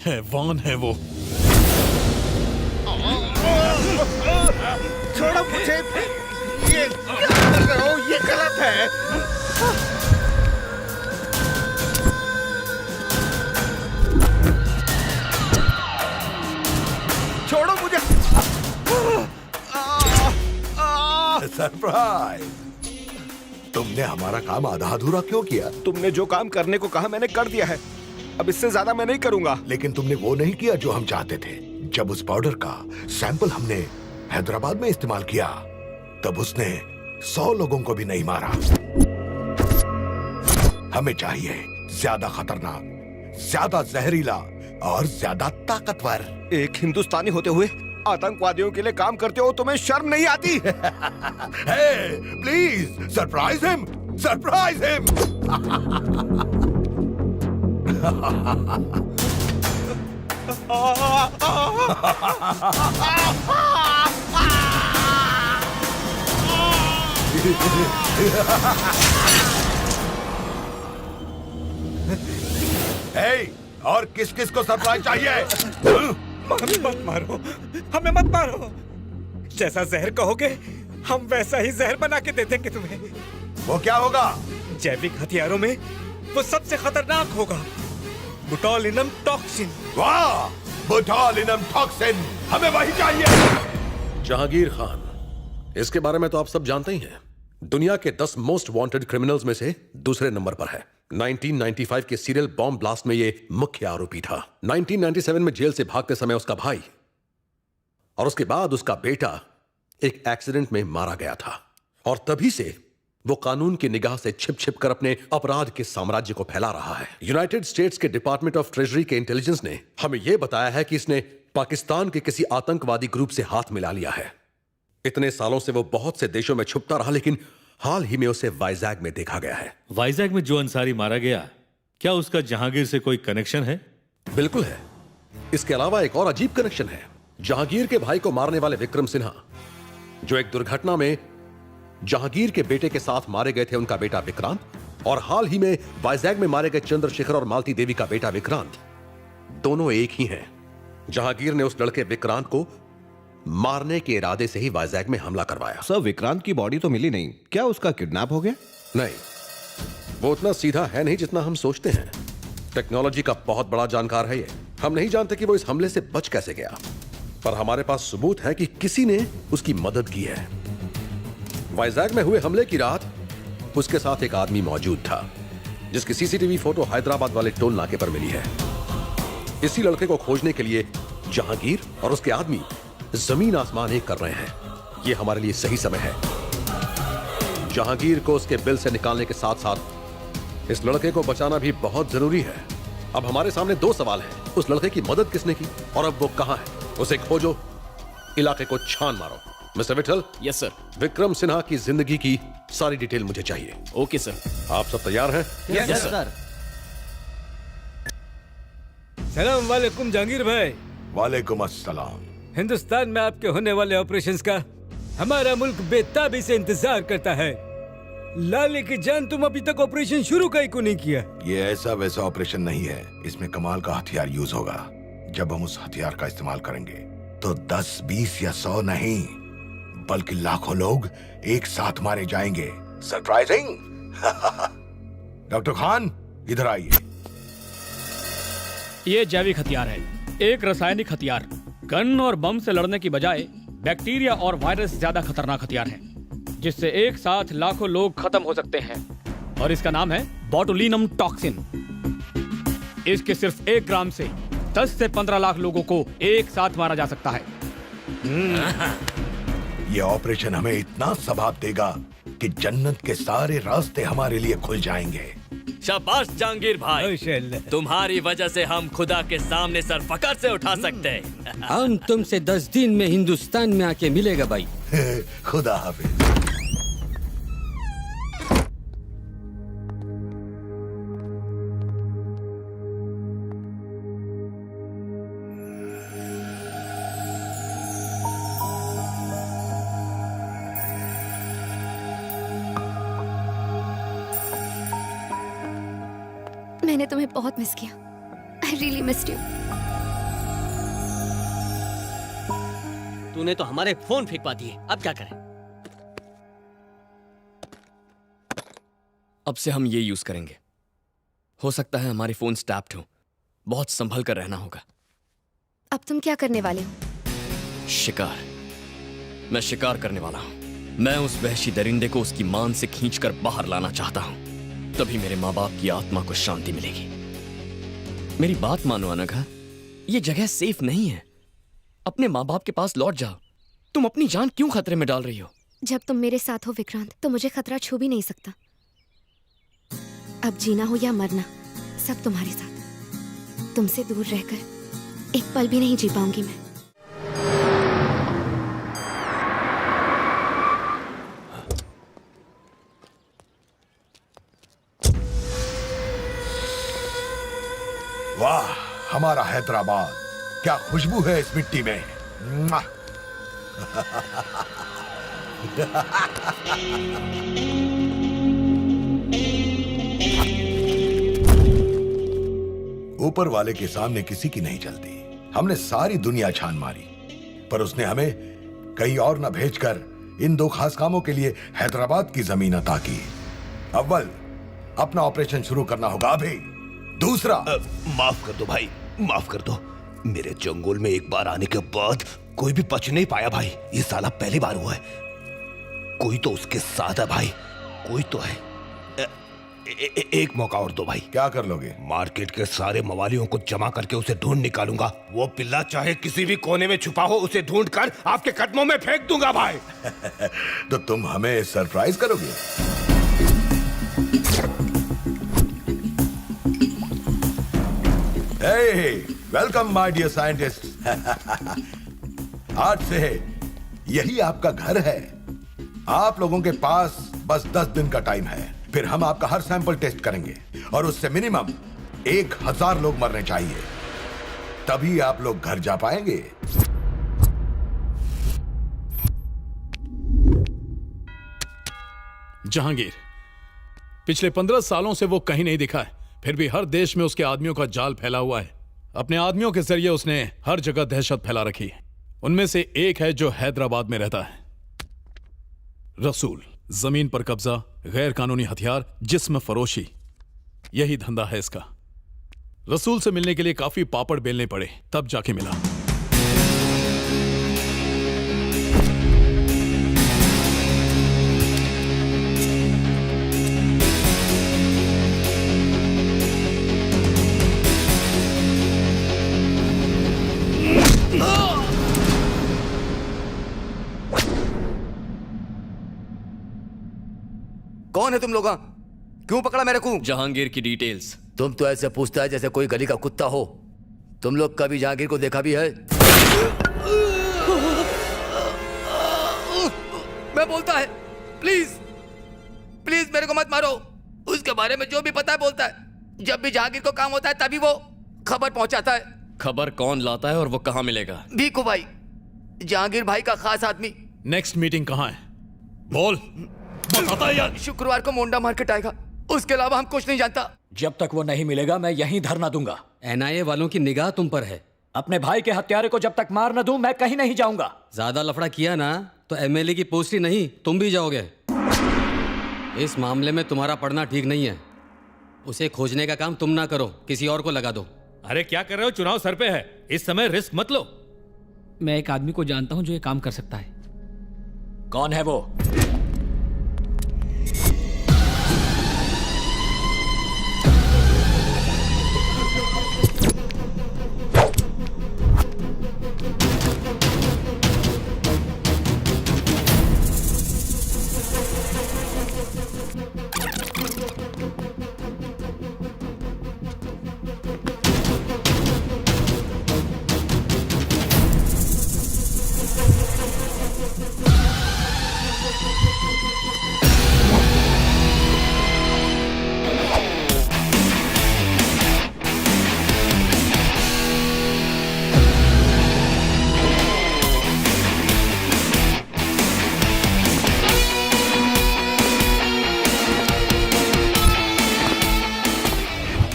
हैवान है वो। छोड़ो मुझे। ये क्या कर रहे हो? ये गलत है। छोड़ो मुझे। सरप्राइज! तुमने हमारा काम आधा अधूरा क्यों किया? तुमने जो काम करने को कहा मैंने कर दिया है। अब इससे ज्यादा मैं नहीं करूंगा। लेकिन तुमने वो नहीं किया जो हम चाहते थे। जब उस पाउडर का सैंपल हमने हैदराबाद में इस्तेमाल किया, तब उसने 100 लोगों को भी नहीं मारा। हमें चाहिए ज्यादा खतरनाक, ज्यादा जहरीला और ज्यादा ताकतवर। एक हिंदुस्तानी होते हुए आतंकवादियों के लिए काम करते हो, तुम्हें शर्म नहीं आती? Hey, please surprise him! Surprise him! Hey, और किस किस को सरप्राइज चाहिए? मत मारो, हमें मत मारो। जैसा जहर कहोगे हम वैसा ही जहर बना के दे देंगे तुम्हें। वो क्या होगा? जैविक हथियारों में वो सबसे खतरनाक होगा, बोटुलिनम टॉक्सिन। वाह, बोटुलिनम टॉक्सिन, हमें वही चाहिए। जहांगीर खान, इसके बारे में तो आप सब जानते ही हैं। दुनिया के 10 मोस्ट वांटेड क्रिमिनल्स में से दूसरे नंबर पर है। 1995 के सीरियल बॉम्ब ब्लास्ट में ये मुख्य आरोपी था। 1997 में जेल से भागते समय उसका भाई और उसके बाद उसका बेटा एक एक्सीडेंट में मारा गया था, और तभी से वो कानून की निगाह से छिप छिप कर अपने अपराध के साम्राज्य को फैला रहा है। यूनाइटेड स्टेट्स के डिपार्टमेंट ऑफ ट्रेजरी के इंटेलिजेंस ने हमें यह बताया है कि इसने पाकिस्तान के किसी आतंकवादी ग्रुप से हाथ मिला लिया है। इतने सालों से वो बहुत से देशों में छुपता रहा, लेकिन हाल ही में उसे वाइजैग में देखा गया है। वाइजैग में जो अंसारी मारा गया, क्या उसका जहांगीर से कोई कनेक्शन है? बिल्कुल है। इसके अलावा एक और अजीब कनेक्शन है। जहांगीर के भाई को मारने वाले विक्रम सिन्हा, जो एक दुर्घटना में जहांगीर के बेटे के साथ मारे गए थे, उनका बेटा विक्रांत, और हाल ही में वाइजैग में मारे गए चंद्रशेखर और मालती देवी का बेटा विक्रांत, दोनों एक ही हैं। जहांगीर ने उस लड़के विक्रांत को मारने के इरादे से ही वाइजैग में हमला करवाया। सर, विक्रांत की बॉडी तो मिली नहीं, क्या उसका किडनैप हो गया? नहीं, वो उतना सीधा है नहीं जितना हम सोचते हैं। टेक्नोलॉजी का बहुत बड़ा जानकार है ये। हम नहीं जानते कि वो इस हमले से बच कैसे गया, पर हमारे पास सबूत है कि किसी ने उसकी मदद की है। वाइजैग में हुए हमले की रात उसके साथ एक आदमी मौजूद था, जिसकी सीसीटीवी फोटो हैदराबाद वाले टोल नाके पर मिली है। इसी लड़के को खोजने के लिए जहांगीर और उसके आदमी जमीन आसमान एक कर रहे हैं। यह हमारे लिए सही समय है। जहांगीर को उसके बिल से निकालने के साथ साथ इस लड़के को बचाना भी बहुत जरूरी है। अब हमारे सामने दो सवाल हैं। उस लड़के की मदद किसने की और अब वो कहां है? उसे खोजो, इलाके को छान मारो। Mister Vithal. Yes sir. Vikram Sinha की जिंदगी की सारी डिटेल मुझे चाहिए। Okay sir. आप सब तैयार हैं? Yes sir. सलाम वालेकुम जहांगीर भाई। वालेकुम अस्सलाम। हिंदुस्तान में आपके होने वाले ऑपरेशंस का हमारा मुल्क बेताबी से इंतजार करता है। लाले की जान, तुम अभी तक ऑपरेशन शुरू का ही को नहीं किया। ये ऐसा वैसा ऑपरेशन नहीं है, इसमें कमाल का हथियार यूज होगा। जब हम उस हथियार का इस्तेमाल करेंगे तो 10, 20 या 100 नहीं, बल्कि लाखों लोग एक साथ मारे जाएंगे। सरप्राइजिंग। डॉक्टर खान, इधर आइए। ये जैविक हथियार है, एक रासायनिक हथियार। गन और बम से लड़ने की बजाय बैक्टीरिया और वायरस ज्यादा खतरनाक हथियार है, जिससे एक साथ लाखों लोग खत्म हो सकते हैं। और इसका नाम है बोटुलिनम टॉक्सिन। इसके सिर्फ 1 ग्राम से 10 से 15 लाख लोगों को एक साथ मारा जा सकता है। ये ऑपरेशन हमें इतना सवाब देगा कि जन्नत के सारे रास्ते हमारे लिए खुल जाएंगे। शाबाश जहांगीर भाई, तुम्हारी वजह से हम खुदा के सामने सर फकर से उठा सकते हैं। हम तुमसे 10 दिन में हिंदुस्तान में आके मिलेगा भाई। खुदा हाफिज। मैंने तुम्हें बहुत मिस किया। I really missed you. तूने तो हमारे फोन फेंकवा दिए, अब क्या करें? अब से हम ये यूज करेंगे। हो सकता है हमारे फोन टैप्ड हो, बहुत संभल कर रहना होगा। अब तुम क्या करने वाले हो? शिकार। मैं शिकार करने वाला हूं। मैं उस वहशी दरिंदे को उसकी मान से खींचकर बाहर लाना चाहता हूं। तभी मेरे माँ बाप की आत्मा को शांति मिलेगी। मेरी बात मानो अनघा, ये जगह सेफ नहीं है। अपने माँ बाप के पास लौट जाओ। तुम अपनी जान क्यों खतरे में डाल रही हो? जब तुम मेरे साथ हो विक्रांत, तो मुझे खतरा छू भी नहीं सकता। अब जीना हो या मरना, सब तुम्हारे साथ। तुमसे दूर रहकर एक पल भी नहीं जी पाऊंगी मैं। वाह, हमारा हैदराबाद, क्या खुशबू है इस मिट्टी में। ऊपर वाले के सामने किसी की नहीं चलती। हमने सारी दुनिया छान मारी, पर उसने हमें कहीं और न भेजकर इन 2 खास कामों के लिए हैदराबाद की जमीन अता की। अव्वल, अपना ऑपरेशन शुरू करना होगा अभी। दूसरा, माफ कर दो भाई, माफ कर दो। मेरे जंगल में एक बार आने के बाद कोई भी बच नहीं पाया भाई। ये साला पहली बार हुआ है। कोई तो उसके साथ है भाई, कोई तो है। एक मौका और दो भाई। क्या कर लोगे? मार्केट के सारे मवालियों को जमा करके उसे ढूंढ निकालूंगा। वो पिल्ला चाहे किसी भी कोने में छुपा हो, उसे ढूंढ कर आपके कदमों में फेंक दूंगा भाई। तो तुम हमें सरप्राइज करोगे? Welcome my dear scientist. आज से यही आपका घर है। आप लोगों के पास बस 10 दिन का टाइम है, फिर हम आपका हर सैंपल टेस्ट करेंगे और उससे मिनिमम 1000 लोग मरने चाहिए, तभी आप लोग घर जा पाएंगे। जहांगीर, पिछले 15 सालों से वो कहीं नहीं दिखा है, फिर भी हर देश में उसके आदमियों का जाल फैला हुआ है। अपने आदमियों के जरिए उसने हर जगह दहशत फैला रखी है। उनमें से एक है जो हैदराबाद में रहता है, रसूल। जमीन पर कब्जा, गैर कानूनी हथियार, जिस्म फरोशी, यही धंधा है इसका। रसूल से मिलने के लिए काफी पापड़ बेलने पड़े, तब जाके मिला। कौन है तुम लोग? क्यों पकड़ा मेरे को? जहांगीर की डिटेल्स। तुम तो ऐसे पूछता है जैसे कोई गली का कुत्ता हो। तुम लोग कभी जहांगीर को देखा भी है? मैं बोलता है, प्लीज प्लीज मेरे को मत मारो। उसके बारे में जो भी पता है बोलता है। जब भी जहांगीर को काम होता है तभी वो खबर पहुंचाता है। खबर कौन लाता है और वो कहाँ मिलेगा? भीखू भाई, जहांगीर भाई का खास आदमी। नेक्स्ट मीटिंग कहाँ है? बोल। यार शुक्रवार को मोंडा मार्केट आएगा, उसके अलावा हम कुछ नहीं जानता। जब तक वो नहीं मिलेगा मैं यहीं धरना दूंगा। एनआईए वालों की निगाह तुम पर है। अपने भाई के हत्यारे को जब तक मार न दूं मैं कहीं नहीं जाऊंगा। ज्यादा लफड़ा किया ना तो एमएलए की पोस्ट ही नहीं तुम भी जाओगे। इस मामले में तुम्हारा पढ़ना ठीक नहीं है। उसे खोजने का काम तुम ना करो, किसी और को लगा दो। अरे क्या कर रहे हो? चुनाव सर पे है, इस समय रिस्क मत लो। मैं एक आदमी को जानता हूं जो ये काम कर सकता है। कौन है वो?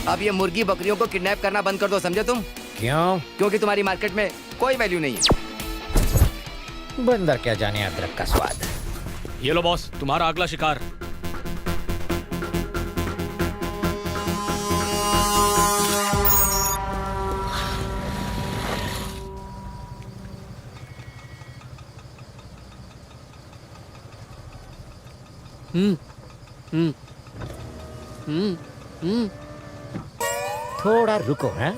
अब ये मुर्गी बकरियों को किडनैप करना बंद कर दो, समझे तुम? क्यों? क्योंकि तुम्हारी मार्केट में कोई वैल्यू नहीं है। बंदर क्या जाने अदरक का स्वाद। ये लो बॉस, तुम्हारा अगला शिकार। थोड़ा रुको। हैं?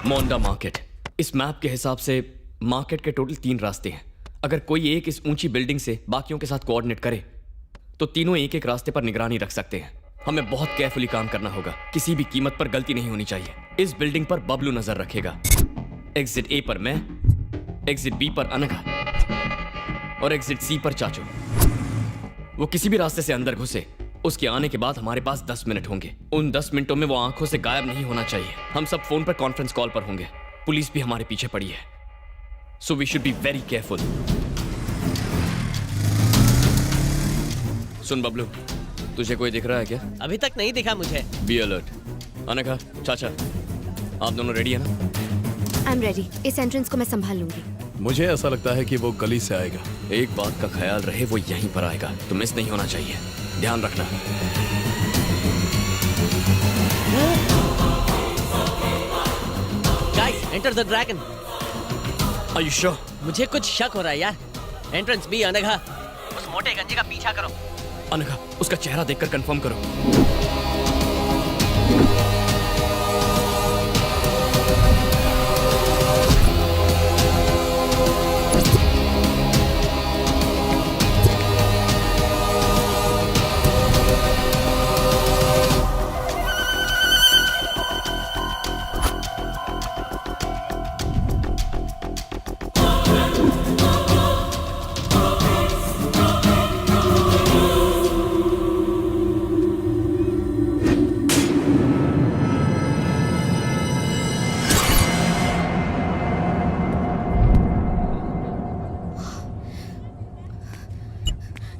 मोंडा मार्केट। इस मैप के हिसाब से मार्केट के टोटल 3 रास्ते हैं। अगर कोई एक इस ऊंची बिल्डिंग से बाकियों के साथ कोऑर्डिनेट करे तो तीनों एक एक रास्ते पर निगरानी रख सकते हैं। हमें बहुत केयरफुली काम करना होगा, किसी भी कीमत पर गलती नहीं होनी चाहिए। इस बिल्डिंग पर बबलू नजर रखेगा, एग्जिट ए पर मैं, एग्जिट बी पर अनघा और एग्जिट सी पर चाचू। वो किसी भी रास्ते से अंदर घुसे, उसके आने के बाद हमारे पास 10 मिनट होंगे। उन 10 मिनटों में वो आंखों से गायब नहीं होना चाहिए। हम सब फोन पर कॉन्फ्रेंस कॉल पर होंगे। पुलिस भी हमारे पीछे पड़ी है, so we should be very careful. सुन बबलू, तुझे कोई दिख रहा है क्या? अभी तक नहीं दिखा मुझे। Be alert. अनघा, चाचा, आप दोनों रेडी है ना? I am ready. इस एंट्रेंस को मैं संभाल लूंगी। मुझे ऐसा लगता है कि वो गली से आएगा। एक बात का ख्याल रहे, वो यहीं पर आएगा, तो मिस नहीं होना चाहिए। ध्यान रखना। Guys, enter the dragon. Are you sure? मुझे कुछ शक हो रहा है यार। Entrance B. अनघा, उस मोटे गंजे का पीछा करो। अनघा, उसका चेहरा देखकर कंफर्म करो।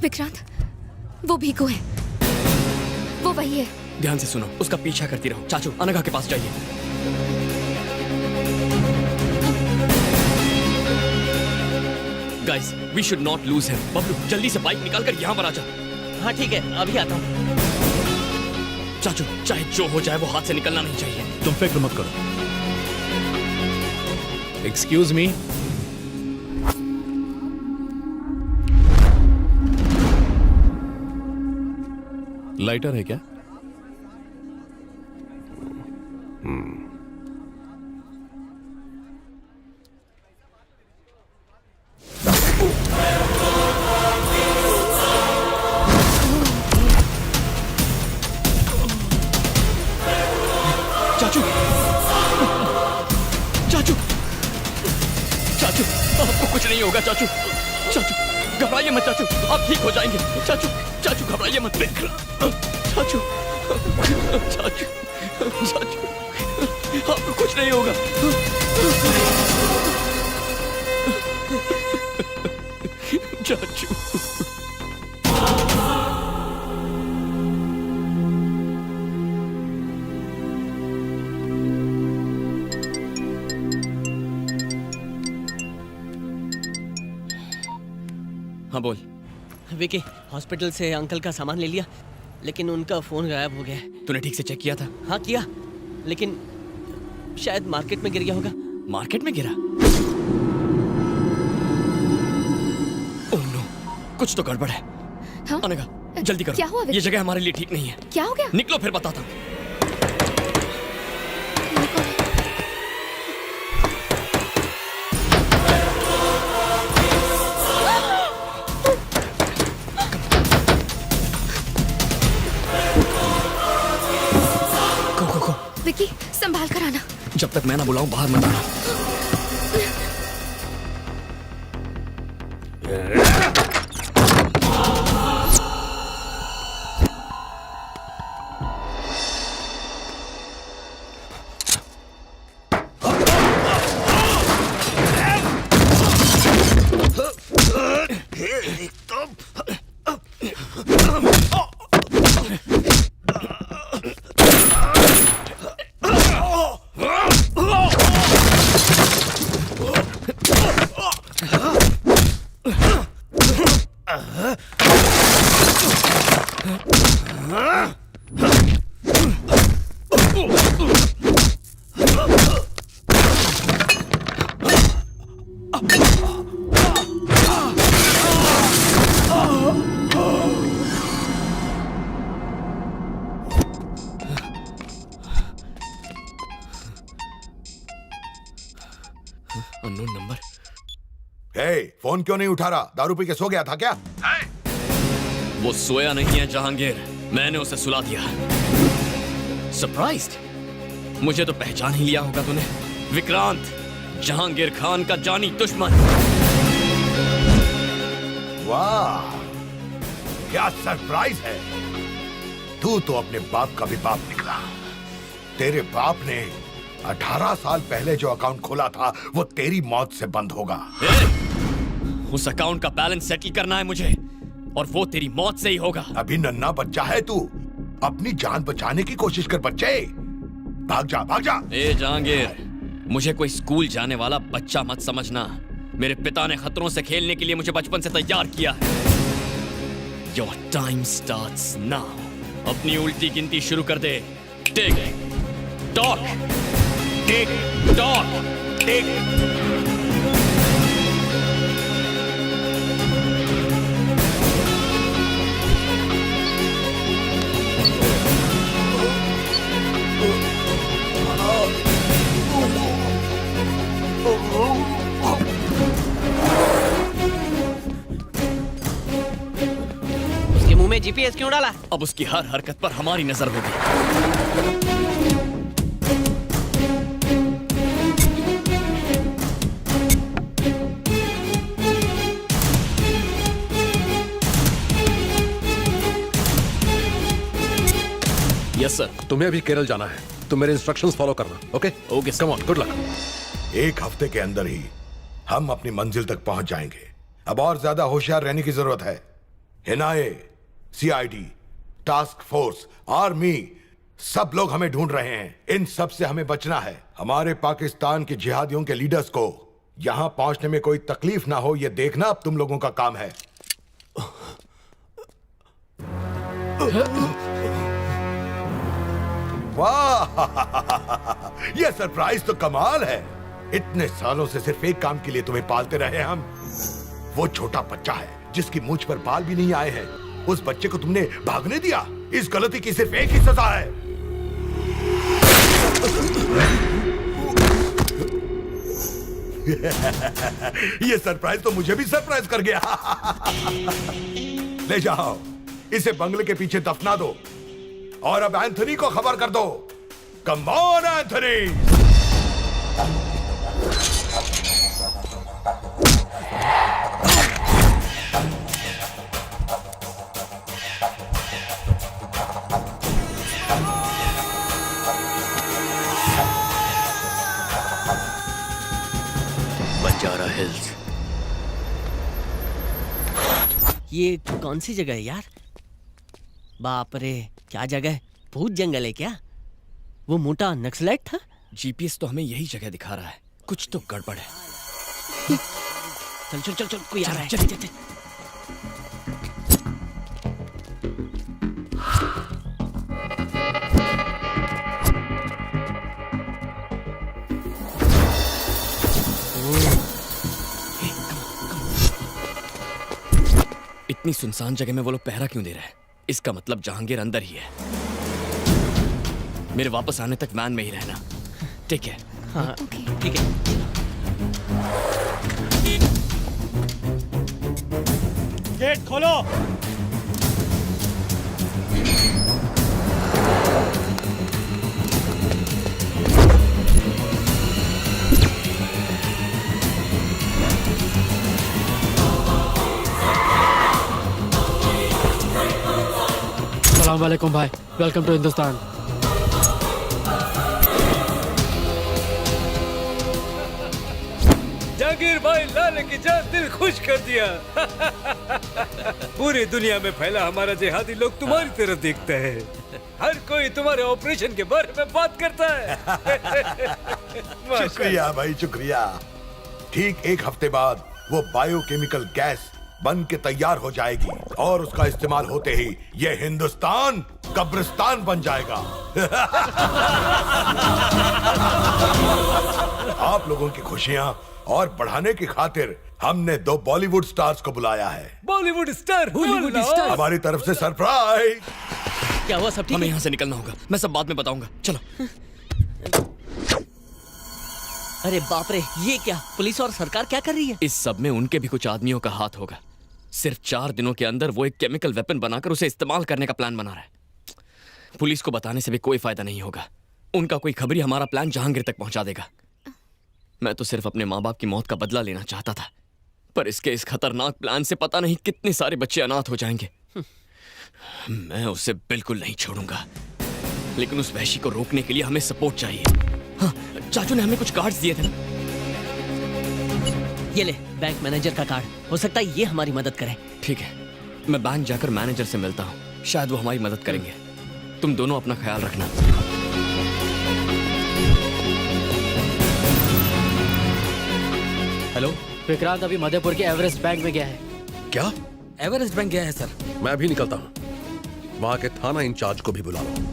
विक्रांत, वो भीखू है, वो वही है। ध्यान से सुनो, उसका पीछा करती रहो। चाचू, अनघा के पास जाइए। Guys, we should not lose him. Bablu, जल्दी से बाइक निकाल कर यहाँ पर आ जा। हाँ ठीक है, अभी आता हूँ। चाचू, चाहे जो हो जाए वो हाथ से निकलना नहीं चाहिए। तुम फिक्र मत करो। Excuse me. लाइटर है क्या? चाचू, चाचू, चाचू, आपको कुछ नहीं होगा चाचू। चाचू, घबराइए मत चाचू, आप ठीक हो जाएंगे। चाचू, चाचू घबराइए मत। चाचू, चाचू, चाचू, आपको कुछ नहीं होगा। चाचू, हाँ बोल। विकी, हॉस्पिटल से अंकल का सामान ले लिया, लेकिन उनका फोन गायब हो गया है। तूने ठीक से चेक किया था? हाँ किया, लेकिन शायद मार्केट में गिर गया होगा। मार्केट में गिरा? ओह नो, कुछ तो गड़बड़ है। हाँ? अनघा, जल्दी करो। क्या हुआ? ये जगह हमारे लिए ठीक नहीं है। क्या हो गया? निकलो, फिर बताता हूँ। विकी, संभाल कर आना। जब तक मैं ना बुलाऊं बाहर मत आना। Unknown number. फोन क्यों नहीं उठा रहा? दारू पी के सो गया था क्या? वो सोया नहीं है जहांगीर, मैंने उसे सुला दिया। सरप्राइज्ड? मुझे तो पहचान ही लिया होगा तूने। विक्रांत, जहांगीर खान का जानी दुश्मन। वाह, क्या सरप्राइज है। तू तो अपने बाप का भी बाप निकला। तेरे बाप ने 18 साल पहले जो अकाउंट खोला था वो तेरी मौत से बंद होगा। उस अकाउंट का बैलेंस सेटल करना है मुझे, और वो तेरी मौत से ही होगा। अभी नन्हा बच्चा है तू, अपनी जान बचाने की कोशिश कर बच्चे। भाग जा, भाग जा। ए जहांगीर, मुझे कोई स्कूल जाने वाला बच्चा मत समझना। मेरे पिता ने खतरों से खेलने के लिए मुझे बचपन से तैयार किया है। Your time starts now. अपनी उल्टी गिनती शुरू कर दे। टिक टॉक, टिक टॉक, टिक। उसके मुंह में जीपीएस क्यों डाला? अब उसकी हर हरकत पर हमारी नजर होगी। Yes sir. तुम्हें अभी केरल जाना है, तुम मेरे इंस्ट्रक्शंस फॉलो करना। Okay okay, come on, good luck. एक हफ्ते के अंदर ही हम अपनी मंजिल तक पहुंच जाएंगे। अब और ज्यादा होशियार रहने की जरूरत है। NIA, CID, task force, army, सब लोग हमें ढूंढ रहे हैं। इन सब से हमें बचना है। हमारे पाकिस्तान के जिहादियों के लीडर्स को यहां पहुंचने में कोई तकलीफ ना हो, यह देखना अब तुम लोगों का काम है। वाह, यह सरप्राइज तो कमाल है। इतने सालों से सिर्फ एक काम के लिए तुम्हें पालते रहे हम। वो छोटा बच्चा है जिसकी मूंछ पर बाल भी नहीं आए हैं। उस बच्चे को तुमने भागने दिया। इस गलती की सिर्फ एक ही सजा है। ये सरप्राइज तो मुझे भी सरप्राइज कर गया। ले जाओ, इसे बंगले के पीछे दफना दो और अब एंथनी को खबर कर दो। Come on Anthony. Banjara hills. ये कौन सी जगह है यार? बाप रे, क्या जगह है? भूत जंगल है क्या? वो मोटा नक्सलाइट था? जीपीएस तो हमें यही जगह दिखा रहा है। कुछ तो गड़बड़ है। चल चल चल चल, कोई आ रहा है। चल, चल, चल। इतनी सुनसान जगह में वो लोग पहरा क्यों दे रहे हैं? इसका मतलब जहांगीर अंदर ही है। मेरे वापस आने तक वैन में ही रहना, ठीक है? हाँ, ठीक है। गेट खोलो। अस्सलाम वालेकुम भाई, वेलकम टू हिंदुस्तान। जहांगीर भाई, लाले की जान दिल खुश कर दिया। पूरी दुनिया में फैला हमारा जिहादी लोग तुम्हारी तरफ देखता है। हर कोई तुम्हारे ऑपरेशन के बारे में बात करता है। शुक्रिया भाई, शुक्रिया। ठीक एक हफ्ते बाद वो बायोकेमिकल गैस बन के तैयार हो जाएगी और उसका इस्तेमाल होते ही ये हिंदुस्तान कब्रिस्तान बन जाएगा। आप लोगों की खुशियां और बढ़ाने की खातिर हमने 2 बॉलीवुड स्टार्स को बुलाया है। Bollywood star, Hollywood star. हमारी तरफ से सरप्राइज। क्या हुआ? सब ठीक है? हमें यहाँ से निकलना होगा। मैं सब बाद में बताऊंगा। चलो। अरे बाप रे, ये क्या? पुलिस और सरकार क्या कर रही है? इस सब में उनके भी कुछ आदमियों का हाथ होगा। सिर्फ 4 दिनों के अंदर वो एक केमिकल वेपन बनाकर उसे इस्तेमाल करने का प्लान बना रहा है। पुलिस को बताने से भी कोई फायदा नहीं होगा। उनका कोई खबरी हमारा प्लान जहांगीर तक पहुंचा देगा। मैं तो सिर्फ अपने माँ बाप की मौत का बदला लेना चाहता था, पर इसके इस खतरनाक प्लान से पता नहीं कितने सारे बच्चे अनाथ हो जाएंगे। मैं उसे बिल्कुल नहीं छोड़ूंगा, लेकिन उस वहशी को रोकने के लिए हमें सपोर्ट चाहिए। हाँ, चाचू ने हमें कुछ कार्ड्स दिए थे ना? ये ले, बैंक मैनेजर का कार्ड। हो सकता है ये हमारी मदद करे। ठीक है, मैं बैंक जाकर मैनेजर से मिलता हूँ। शायद वो हमारी मदद करेंगे। तुम दोनों अपना ख्याल रखना। हेलो, विक्रांत अभी मध्यपुर के एवरेस्ट बैंक में गया है। क्या? एवरेस्ट बैंक गया है सर। मैं भी निकलता हूँ। वहां के थाना इंचार्ज को भी बुला लो।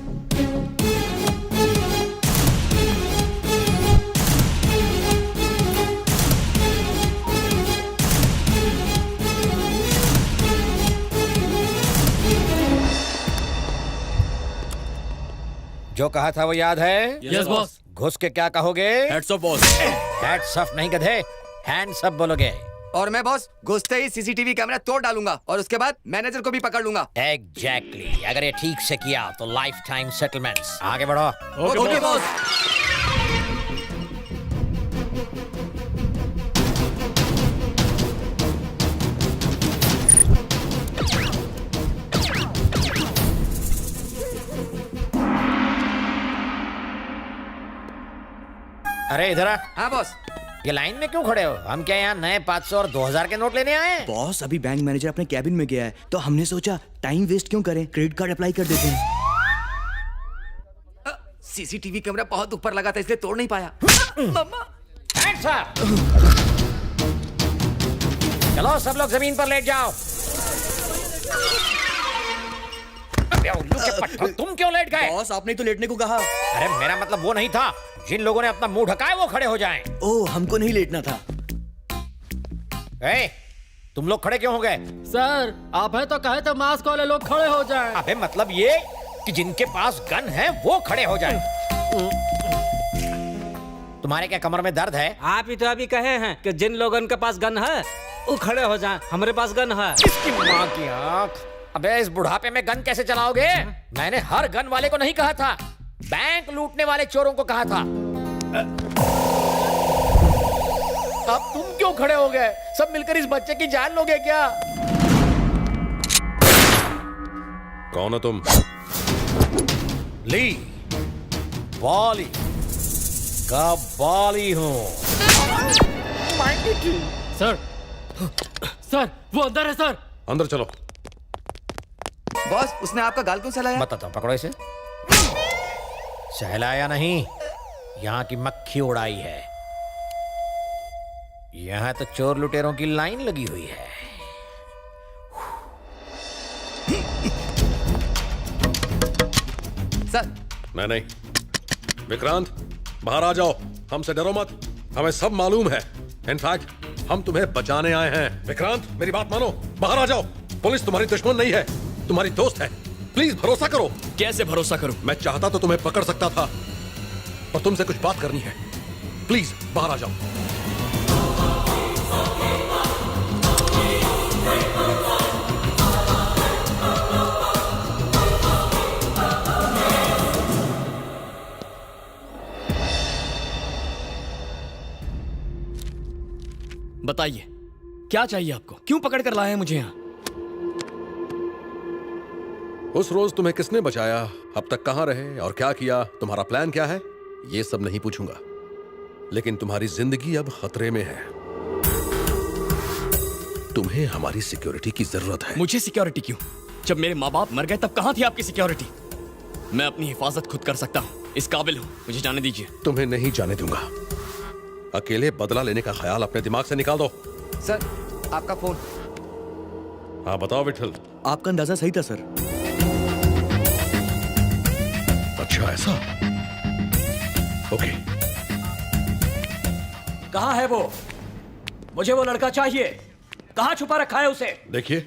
जो कहा था वो याद है? Yes boss. घुस के क्या कहोगे? Heads of boss. Heads of नहीं गधे, हैंड्स अप बोलोगे। और मैं बॉस घुसते ही सीसीटीवी कैमरा तोड़ डालूंगा और उसके बाद मैनेजर को भी पकड़ लूंगा। एग्जैक्टली। अगर ये ठीक से किया तो लाइफ टाइम सेटलमेंट्स। आगे बढ़ो। Okay boss. अरे इधर आ। हाँ बॉस। ये लाइन में क्यों खड़े हो? हम क्या यहाँ नए 500 और 2000 के नोट लेने आए हैं? बॉस अभी बैंक मैनेजर अपने कैबिन में गया है तो हमने सोचा टाइम वेस्ट क्यों करें, क्रेडिट कार्ड अप्लाई कर देते हैं। सीसीटीवी कैमरा बहुत ऊपर लगा था इसलिए तोड़ नहीं पाया। चलो सब लोग जमीन पर लेट जाओ। उल्लू के पट्टे, तुम क्यों लेट गए? बॉस आपने तो लेटने को कहा। अरे मेरा मतलब वो नहीं था, जिन लोगों ने अपना मुंह ढका है वो खड़े हो जाएं। ओह हमको नहीं लेटना था। तुम लोग खड़े क्यों हो गए? सर आप है तो कहे तो मास्क वाले लोग खड़े हो जाएं। अबे मतलब ये कि जिनके पास गन है वो खड़े हो जाएं। तुम्हारे क्या कमर में दर्द है? आप ही तो अभी कहे हैं कि जिन लोगों के पास गन है वो खड़े हो जाएं। हमारे पास गन है। इसकी माँ की आँख। अबे इस बुढ़ापे में गन कैसे चलाओगे? मैंने हर गन वाले को नहीं कहा था, बैंक लूटने वाले चोरों को कहा था। अब तुम क्यों खड़े हो गए? सब मिलकर इस बच्चे की जान लोगे क्या? कौन हो तुम? ली बॉली का बॉली हूँ। सर सर वो अंदर है सर। अंदर चलो। बॉस उसने आपका गाल क्यों सहलाया? बताता हूँ, पकड़ो इसे। सहलाया नहीं, यहाँ की मक्खी उड़ाई है। यहाँ तो चोर लुटेरों की लाइन लगी हुई है। सर नहीं, विक्रांत बाहर आ जाओ। हमसे डरो मत, हमें सब मालूम है। इनफैक्ट हम तुम्हें बचाने आए हैं। विक्रांत मेरी बात मानो, बाहर आ जाओ। पुलिस तुम्हारी दुश्मन नहीं है, तुम्हारी दोस्त है। प्लीज भरोसा करो। कैसे भरोसा करूं? मैं चाहता तो तुम्हें पकड़ सकता था, और तुमसे कुछ बात करनी है। प्लीज बाहर आ जाओ। बताइए क्या चाहिए आपको? क्यों पकड़ कर लाए हैं मुझे यहाँ? उस रोज तुम्हें किसने बचाया, अब तक कहां रहे और क्या किया, तुम्हारा प्लान क्या है, ये सब नहीं पूछूंगा। लेकिन तुम्हारी जिंदगी अब खतरे में है। तुम्हें हमारी सिक्योरिटी की जरूरत है। मुझे सिक्योरिटी क्यों? जब मेरे माँ बाप मर गए तब कहां थी आपकी सिक्योरिटी? मैं अपनी हिफाजत खुद कर सकता हूँ, इस काबिल हूँ। मुझे जाने दीजिए। तुम्हें नहीं जाने दूंगा। अकेले बदला लेने का ख्याल अपने दिमाग से निकाल दो। सर आपका फोन। हाँ बताओ विठल। आपका अंदाजा सही था सर। अच्छा ऐसा? ओके। कहाँ है वो? मुझे वो लड़का चाहिए। कहाँ छुपा रखा है उसे? देखिए,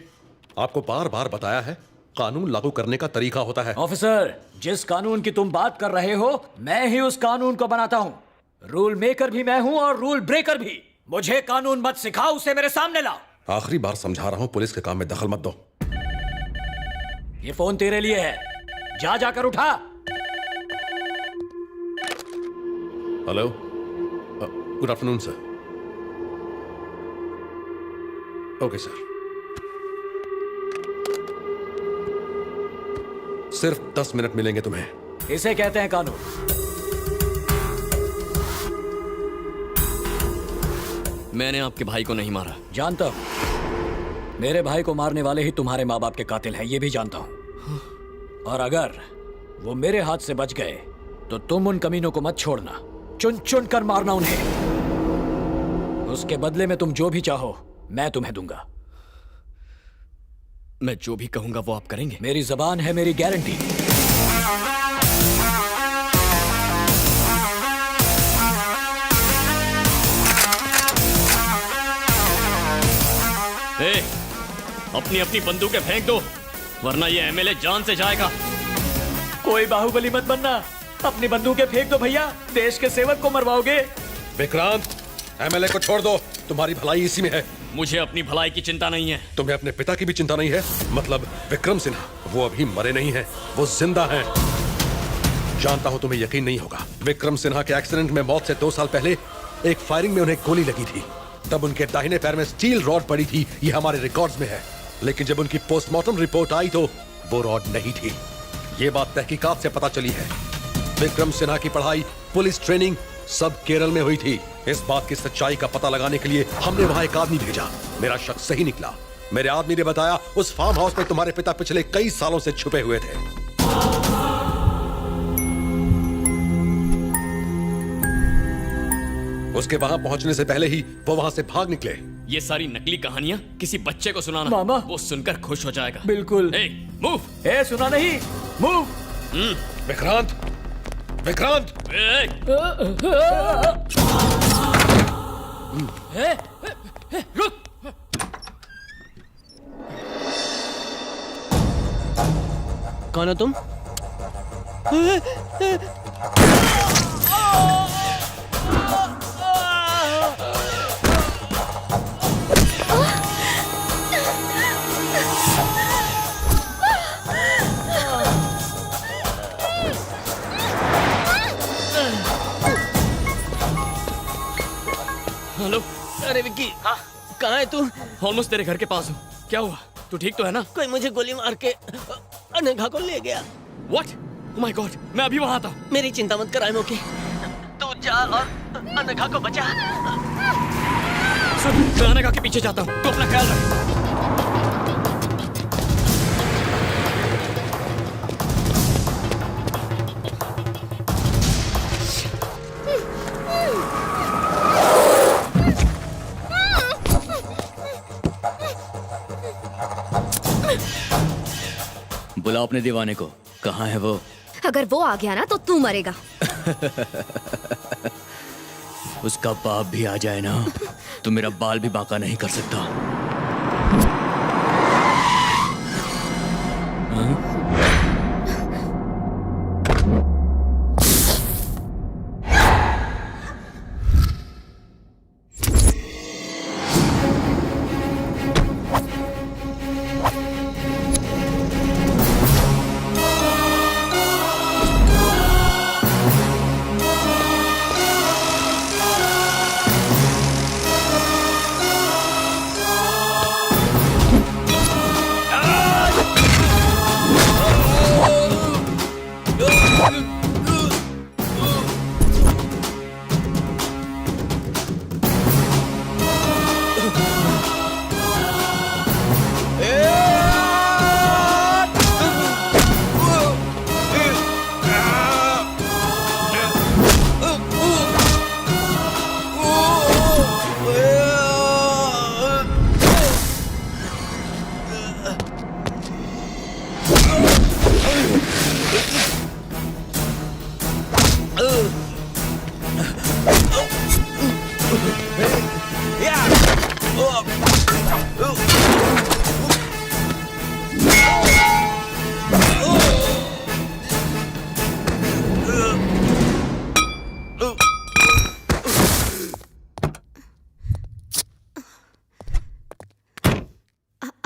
आपको बार बार बताया है, कानून लागू करने का तरीका होता है। ऑफिसर, जिस कानून की तुम बात कर रहे हो, मैं ही उस कानून को बनाता हूँ। रूल मेकर भी मैं हूँ और रूल ब्रेकर भी। मुझे कानून मत सिखाओ, उसे मेरे सामने लाओ। आखिरी बार समझा रहा हूँ, पुलिस के काम में दखल मत दो। ये फोन तेरे लिए है, जा जाकर उठा। Hello, good afternoon sir. Okay sir. सिर्फ 10 मिनट मिलेंगे तुम्हें। इसे कहते हैं कानून। मैंने आपके भाई को नहीं मारा। जानता हूं, मेरे भाई को मारने वाले ही तुम्हारे माँ बाप के कातिल हैं, ये भी जानता हूं। और अगर वो मेरे हाथ से बच गए तो तुम उन कमीनों को मत छोड़ना, चुन चुन कर मारना उन्हें। उसके बदले में तुम जो भी चाहो मैं तुम्हें दूंगा। मैं जो भी कहूंगा वो आप करेंगे? मेरी जबान है मेरी गारंटी। अपनी अपनी बंदूकें फेंक दो, वरना ये एमएलए जान से जाएगा। कोई बाहुबली मत बनना, अपनी बंदूकें फेंक दो भैया, देश के सेवक को मरवाओगे। विक्रांत, एमएलए को छोड़ दो, तुम्हारी भलाई इसी में है। मुझे अपनी भलाई की चिंता नहीं है। तुम्हें अपने पिता की भी चिंता नहीं है? मतलब विक्रम सिन्हा, वो अभी मरे नहीं हैं, वो जिंदा हैं। जानता हूं तुम्हें यकीन नहीं होगा, विक्रम सिन्हा के एक्सीडेंट में मौत से 2 साल पहले एक फायरिंग में उन्हें गोली लगी थी। तब उनके दाहिने पैर में स्टील रॉड पड़ी थी, ये हमारे रिकॉर्ड्स में है। लेकिन जब उनकी पोस्टमार्टम रिपोर्ट आई तो वो रॉड नहीं थी। ये बात तहकीकात से पता चली है। विक्रम सिन्हा की पढ़ाई, पुलिस ट्रेनिंग सब केरल में हुई थी। इस बात की सच्चाई का पता लगाने के लिए हमने वहां एक आदमी भेजा। मेरा शक सही निकला। मेरे आदमी ने बताया उस फार्म हाउस में तुम्हारे पिता पिछले कई सालों से छुपे हुए थे। उसके वहां पहुंचने से पहले ही वो वहां से भाग निकले। ये सारी नकली कहानियां किसी बच्चे को सुनाना, मामा। वो सुनकर खुश हो जाएगा। बिल्कुल। मूव। सुना नहीं, मूव। विक्रांत, विक्रांत। रुक। कौन हो तुम? हेलो। अरे विक्की, हाँ कहाँ है तू? ऑलमोस्ट तेरे घर के पास हूँ। क्या हुआ? तू ठीक तो है ना? कोई मुझे गोली मार के अनघा को ले गया। What? Oh my God, मैं अभी वहाँ आता हूँ। मेरी चिंता मत कर आयमोके, तू जा और अनघा को बचा। सुन, मैं अनघा के पीछे जाता हूँ, तू अपना ख्याल रख। बुलाओ अपने दीवाने को। कहाँ है वो? अगर वो आ गया ना तो तू मरेगा। उसका बाप भी आ जाए ना तो मेरा बाल भी बांका नहीं कर सकता।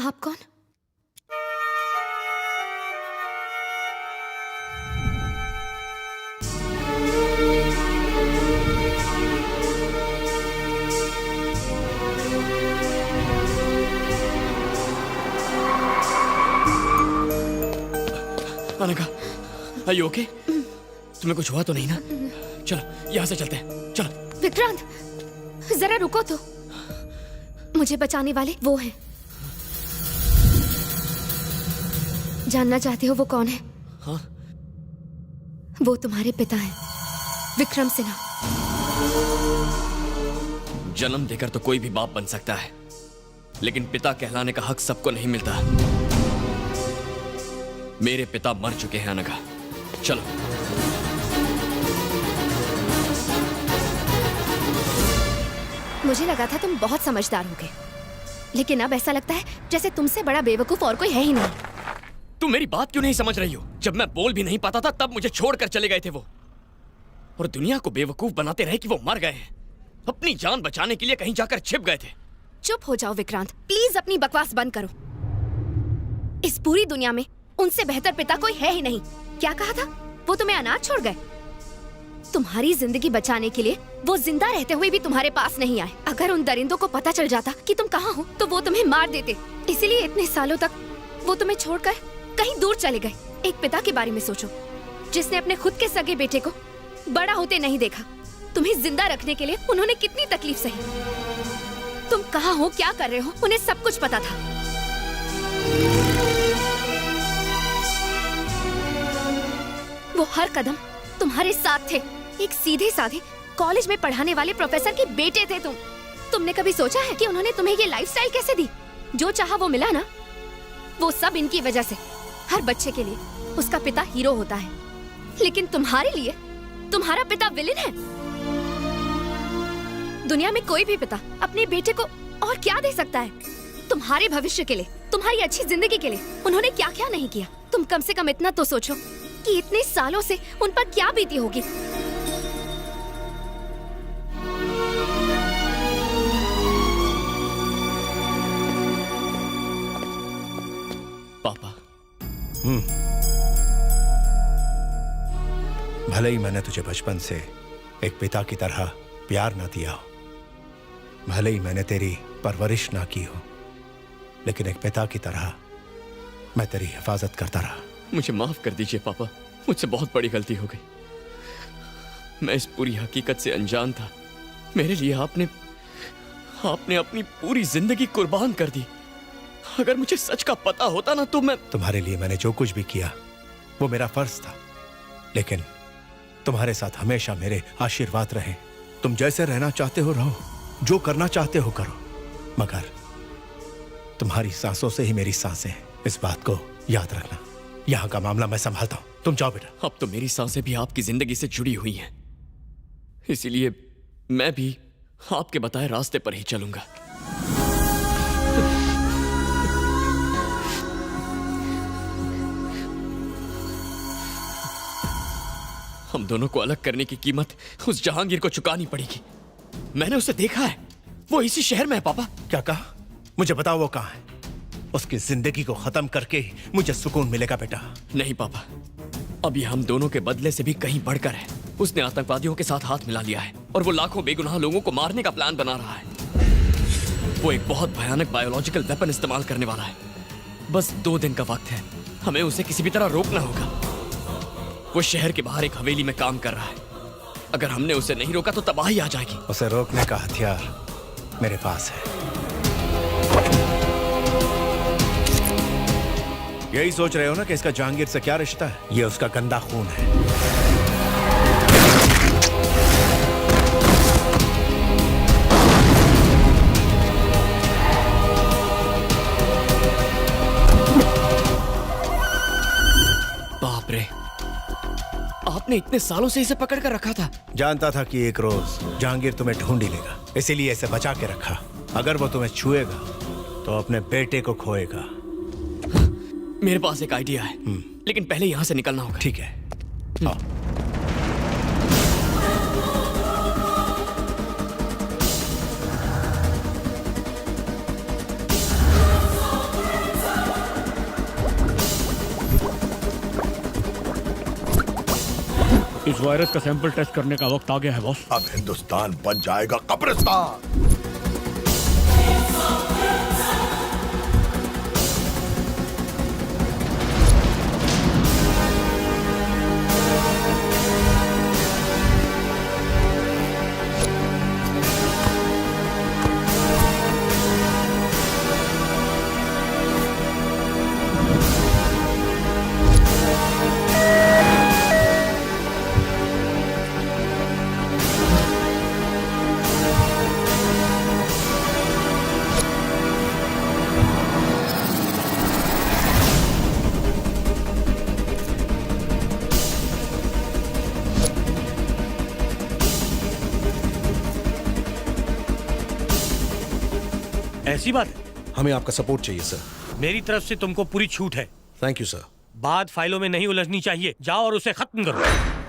आप कौन? Anagha, are you okay? तुम्हें कुछ हुआ तो नहीं ना? चलो यहाँ से चलते हैं, चलो। विक्रांत, जरा रुको तो। मुझे बचाने वाले वो हैं। जानना चाहते हो वो कौन है? हाँ? वो तुम्हारे पिता हैं, विक्रम सिन्हा। जन्म देकर तो कोई भी बाप बन सकता है, लेकिन पिता कहलाने का हक सबको नहीं मिलता। मेरे पिता मर चुके हैं अनघा, चलो। मुझे लगा था तुम बहुत समझदार होगे, लेकिन अब ऐसा लगता है जैसे तुमसे बड़ा बेवकूफ और कोई है ही नहीं। तुम मेरी बात क्यों नहीं समझ रही हो? जब मैं बोल भी नहीं पाता था तब मुझे छोड़कर चले गए थे वो, और दुनिया को बेवकूफ बनाते रहे कि वो मर गए हैं। अपनी जान बचाने के लिए कहीं जाकर छिप गए थे। चुप हो जाओ विक्रांत, प्लीज अपनी बकवास बंद करो। इस पूरी दुनिया में उनसे बेहतर पिता कोई है ही नहीं। क्या कहा था? वो तुम्हें अनाथ छोड़ गए। तुम्हारी जिंदगी बचाने के लिए वो जिंदा रहते हुए भी तुम्हारे पास नहीं आए। अगर उन दरिंदों को पता चल जाता कि तुम कहाँ हो तो वो तुम्हें मार देते। इसीलिए इतने सालों तक वो तुम्हें छोड़कर कहीं दूर चले गए। एक पिता के बारे में सोचो जिसने अपने खुद के सगे बेटे को बड़ा होते नहीं देखा, तुम्हें जिंदा रखने के लिए उन्होंने कितनी तकलीफ सही। तुम कहाँ हो, क्या कर रहे हो, उन्हें सब कुछ पता था। वो हर कदम तुम्हारे साथ थे। एक सीधे साधे कॉलेज में पढ़ाने वाले प्रोफेसर के बेटे थे तुम। तुमने कभी सोचा है कि उन्होंने तुम्हें ये लाइफस्टाइल कैसे दी? जो चाहा वो मिला ना, वो सब इनकी वजह से। हर बच्चे के लिए उसका पिता हीरो होता है, लेकिन तुम्हारे लिए तुम्हारा पिता विलेन है। दुनिया में कोई भी पिता अपने बेटे को और क्या दे सकता है? तुम्हारे भविष्य के लिए, तुम्हारी अच्छी जिंदगी के लिए उन्होंने क्या क्या नहीं किया। तुम कम से कम इतना तो सोचो कि इतने सालों से उन पर क्या बीती होगी। पापा। भले ही मैंने तुझे बचपन से एक पिता की तरह प्यार ना दिया हो, भले ही मैंने तेरी परवरिश ना की हो, लेकिन एक पिता की तरह मैं तेरी हिफाजत करता रहा। मुझे माफ कर दीजिए पापा, मुझसे बहुत बड़ी गलती हो गई। मैं इस पूरी हकीकत से अनजान था। मेरे लिए आपने अपनी पूरी जिंदगी कुर्बान कर दी। अगर मुझे सच का पता होता ना तो मैं तुम्हारे लिए मैंने जो कुछ भी किया वो मेरा फर्ज था, लेकिन तुम्हारे साथ हमेशा मेरे आशीर्वाद रहे। तुम जैसे रहना चाहते हो रहो, जो करना चाहते हो करो, मगर तुम्हारी सांसों से ही मेरी सांसें हैं। इस बात को याद रखना। यहाँ का मामला मैं संभालता हूँ, तुम जाओ बेटा। अब तो मेरी सांसें भी आपकी जिंदगी से जुड़ी हुई हैं, इसीलिए मैं भी आपके बताए रास्ते पर ही चलूंगा। हम दोनों को अलग करने की कीमत उस जहांगीर को चुकानी पड़ेगी। मैंने उसे देखा है, वो इसी शहर में है। पापा क्या कहा? मुझे बताओ वो कहाँ है। उसकी जिंदगी को खत्म करके ही मुझे सुकून मिलेगा बेटा। नहीं पापा, अब ये हम दोनों के बदले से भी कहीं बढ़कर है। उसने आतंकवादियों के साथ हाथ मिला लिया है और वो लाखों बेगुनाह लोगों को मारने का प्लान बना रहा है। वो एक बहुत भयानक बायोलॉजिकल वेपन इस्तेमाल करने वाला है। बस 2 दिन का वक्त है, हमें उसे किसी भी तरह रोकना होगा। वो शहर के बाहर एक हवेली में काम कर रहा है। अगर हमने उसे नहीं रोका तो तबाही आ जाएगी। उसे रोकने का हथियार मेरे पास है। यही सोच रहे हो ना कि इसका जहांगीर से क्या रिश्ता है? ये उसका गंदा खून है। बाप रे, आपने इतने सालों से इसे पकड़ कर रखा था? जानता था कि एक रोज जहांगीर तुम्हें ढूंढ ही लेगा, इसीलिए इसे बचा के रखा। अगर वो तुम्हें छुएगा तो अपने बेटे को खोएगा। मेरे पास एक आइडिया है, लेकिन पहले यहां से निकलना होगा। ठीक है, आओ। इस वायरस का सैंपल टेस्ट करने का वक्त आ गया है बॉस। अब हिंदुस्तान बन जाएगा कब्रिस्तान। ऐसी बात है? हमें आपका सपोर्ट चाहिए सर। मेरी तरफ से तुमको पूरी छूट है। Thank you sir. बात फाइलों में नहीं उलझनी चाहिए। जाओ और उसे खत्म करो।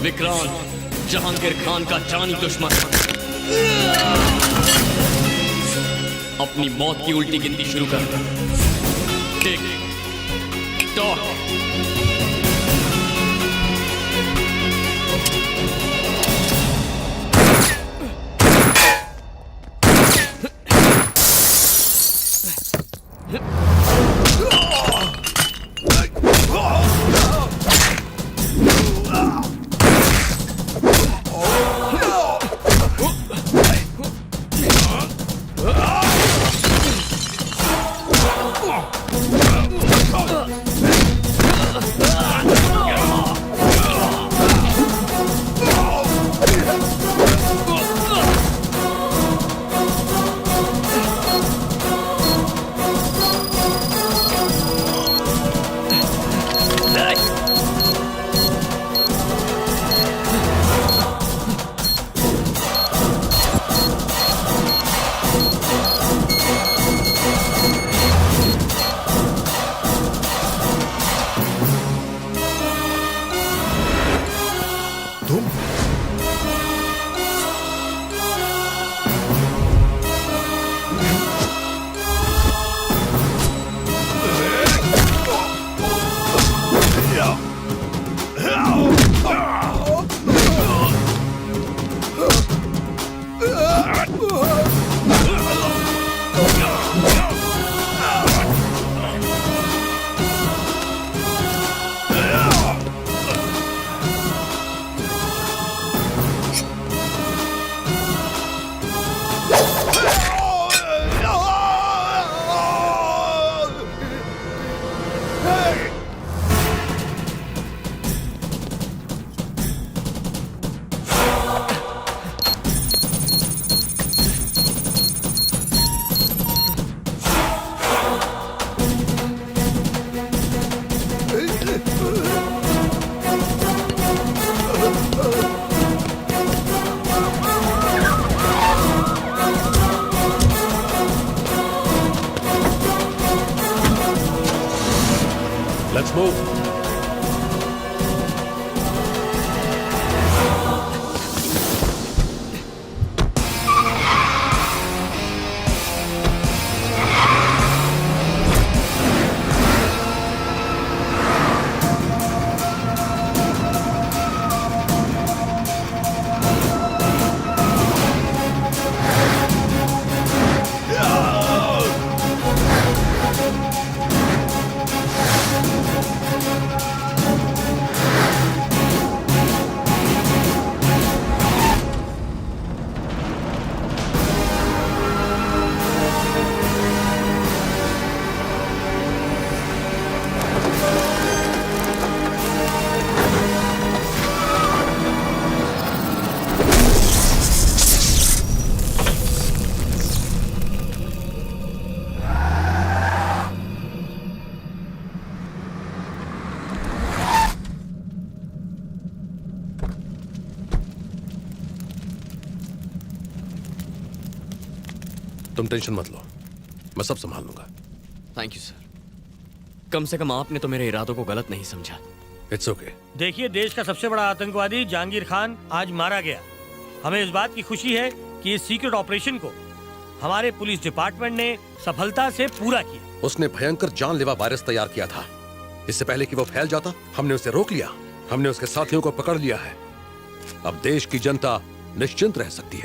विक्रांत जहांगीर खान का जानी दुश्मन अपनी मौत की उल्टी गिनती शुरू कर। Tick tock. Let's move. तुम टेंशन मत लो, मैं सब संभाल लूंगा। Thank you sir. कम से कम आपने तो मेरे इरादों को गलत नहीं समझा। It's okay. देखिए, देश का सबसे बड़ा आतंकवादी जहांगीर खान आज मारा गया। हमें इस बात की खुशी है कि इस सीक्रेट ऑपरेशन को हमारे पुलिस डिपार्टमेंट ने सफलता से पूरा किया। उसने भयंकर जानलेवा वायरस तैयार किया था। इससे पहले कि वो फैल जाता, हमने उसे रोक लिया। हमने उसके साथियों को पकड़ लिया है। अब देश की जनता निश्चिंत रह सकती है।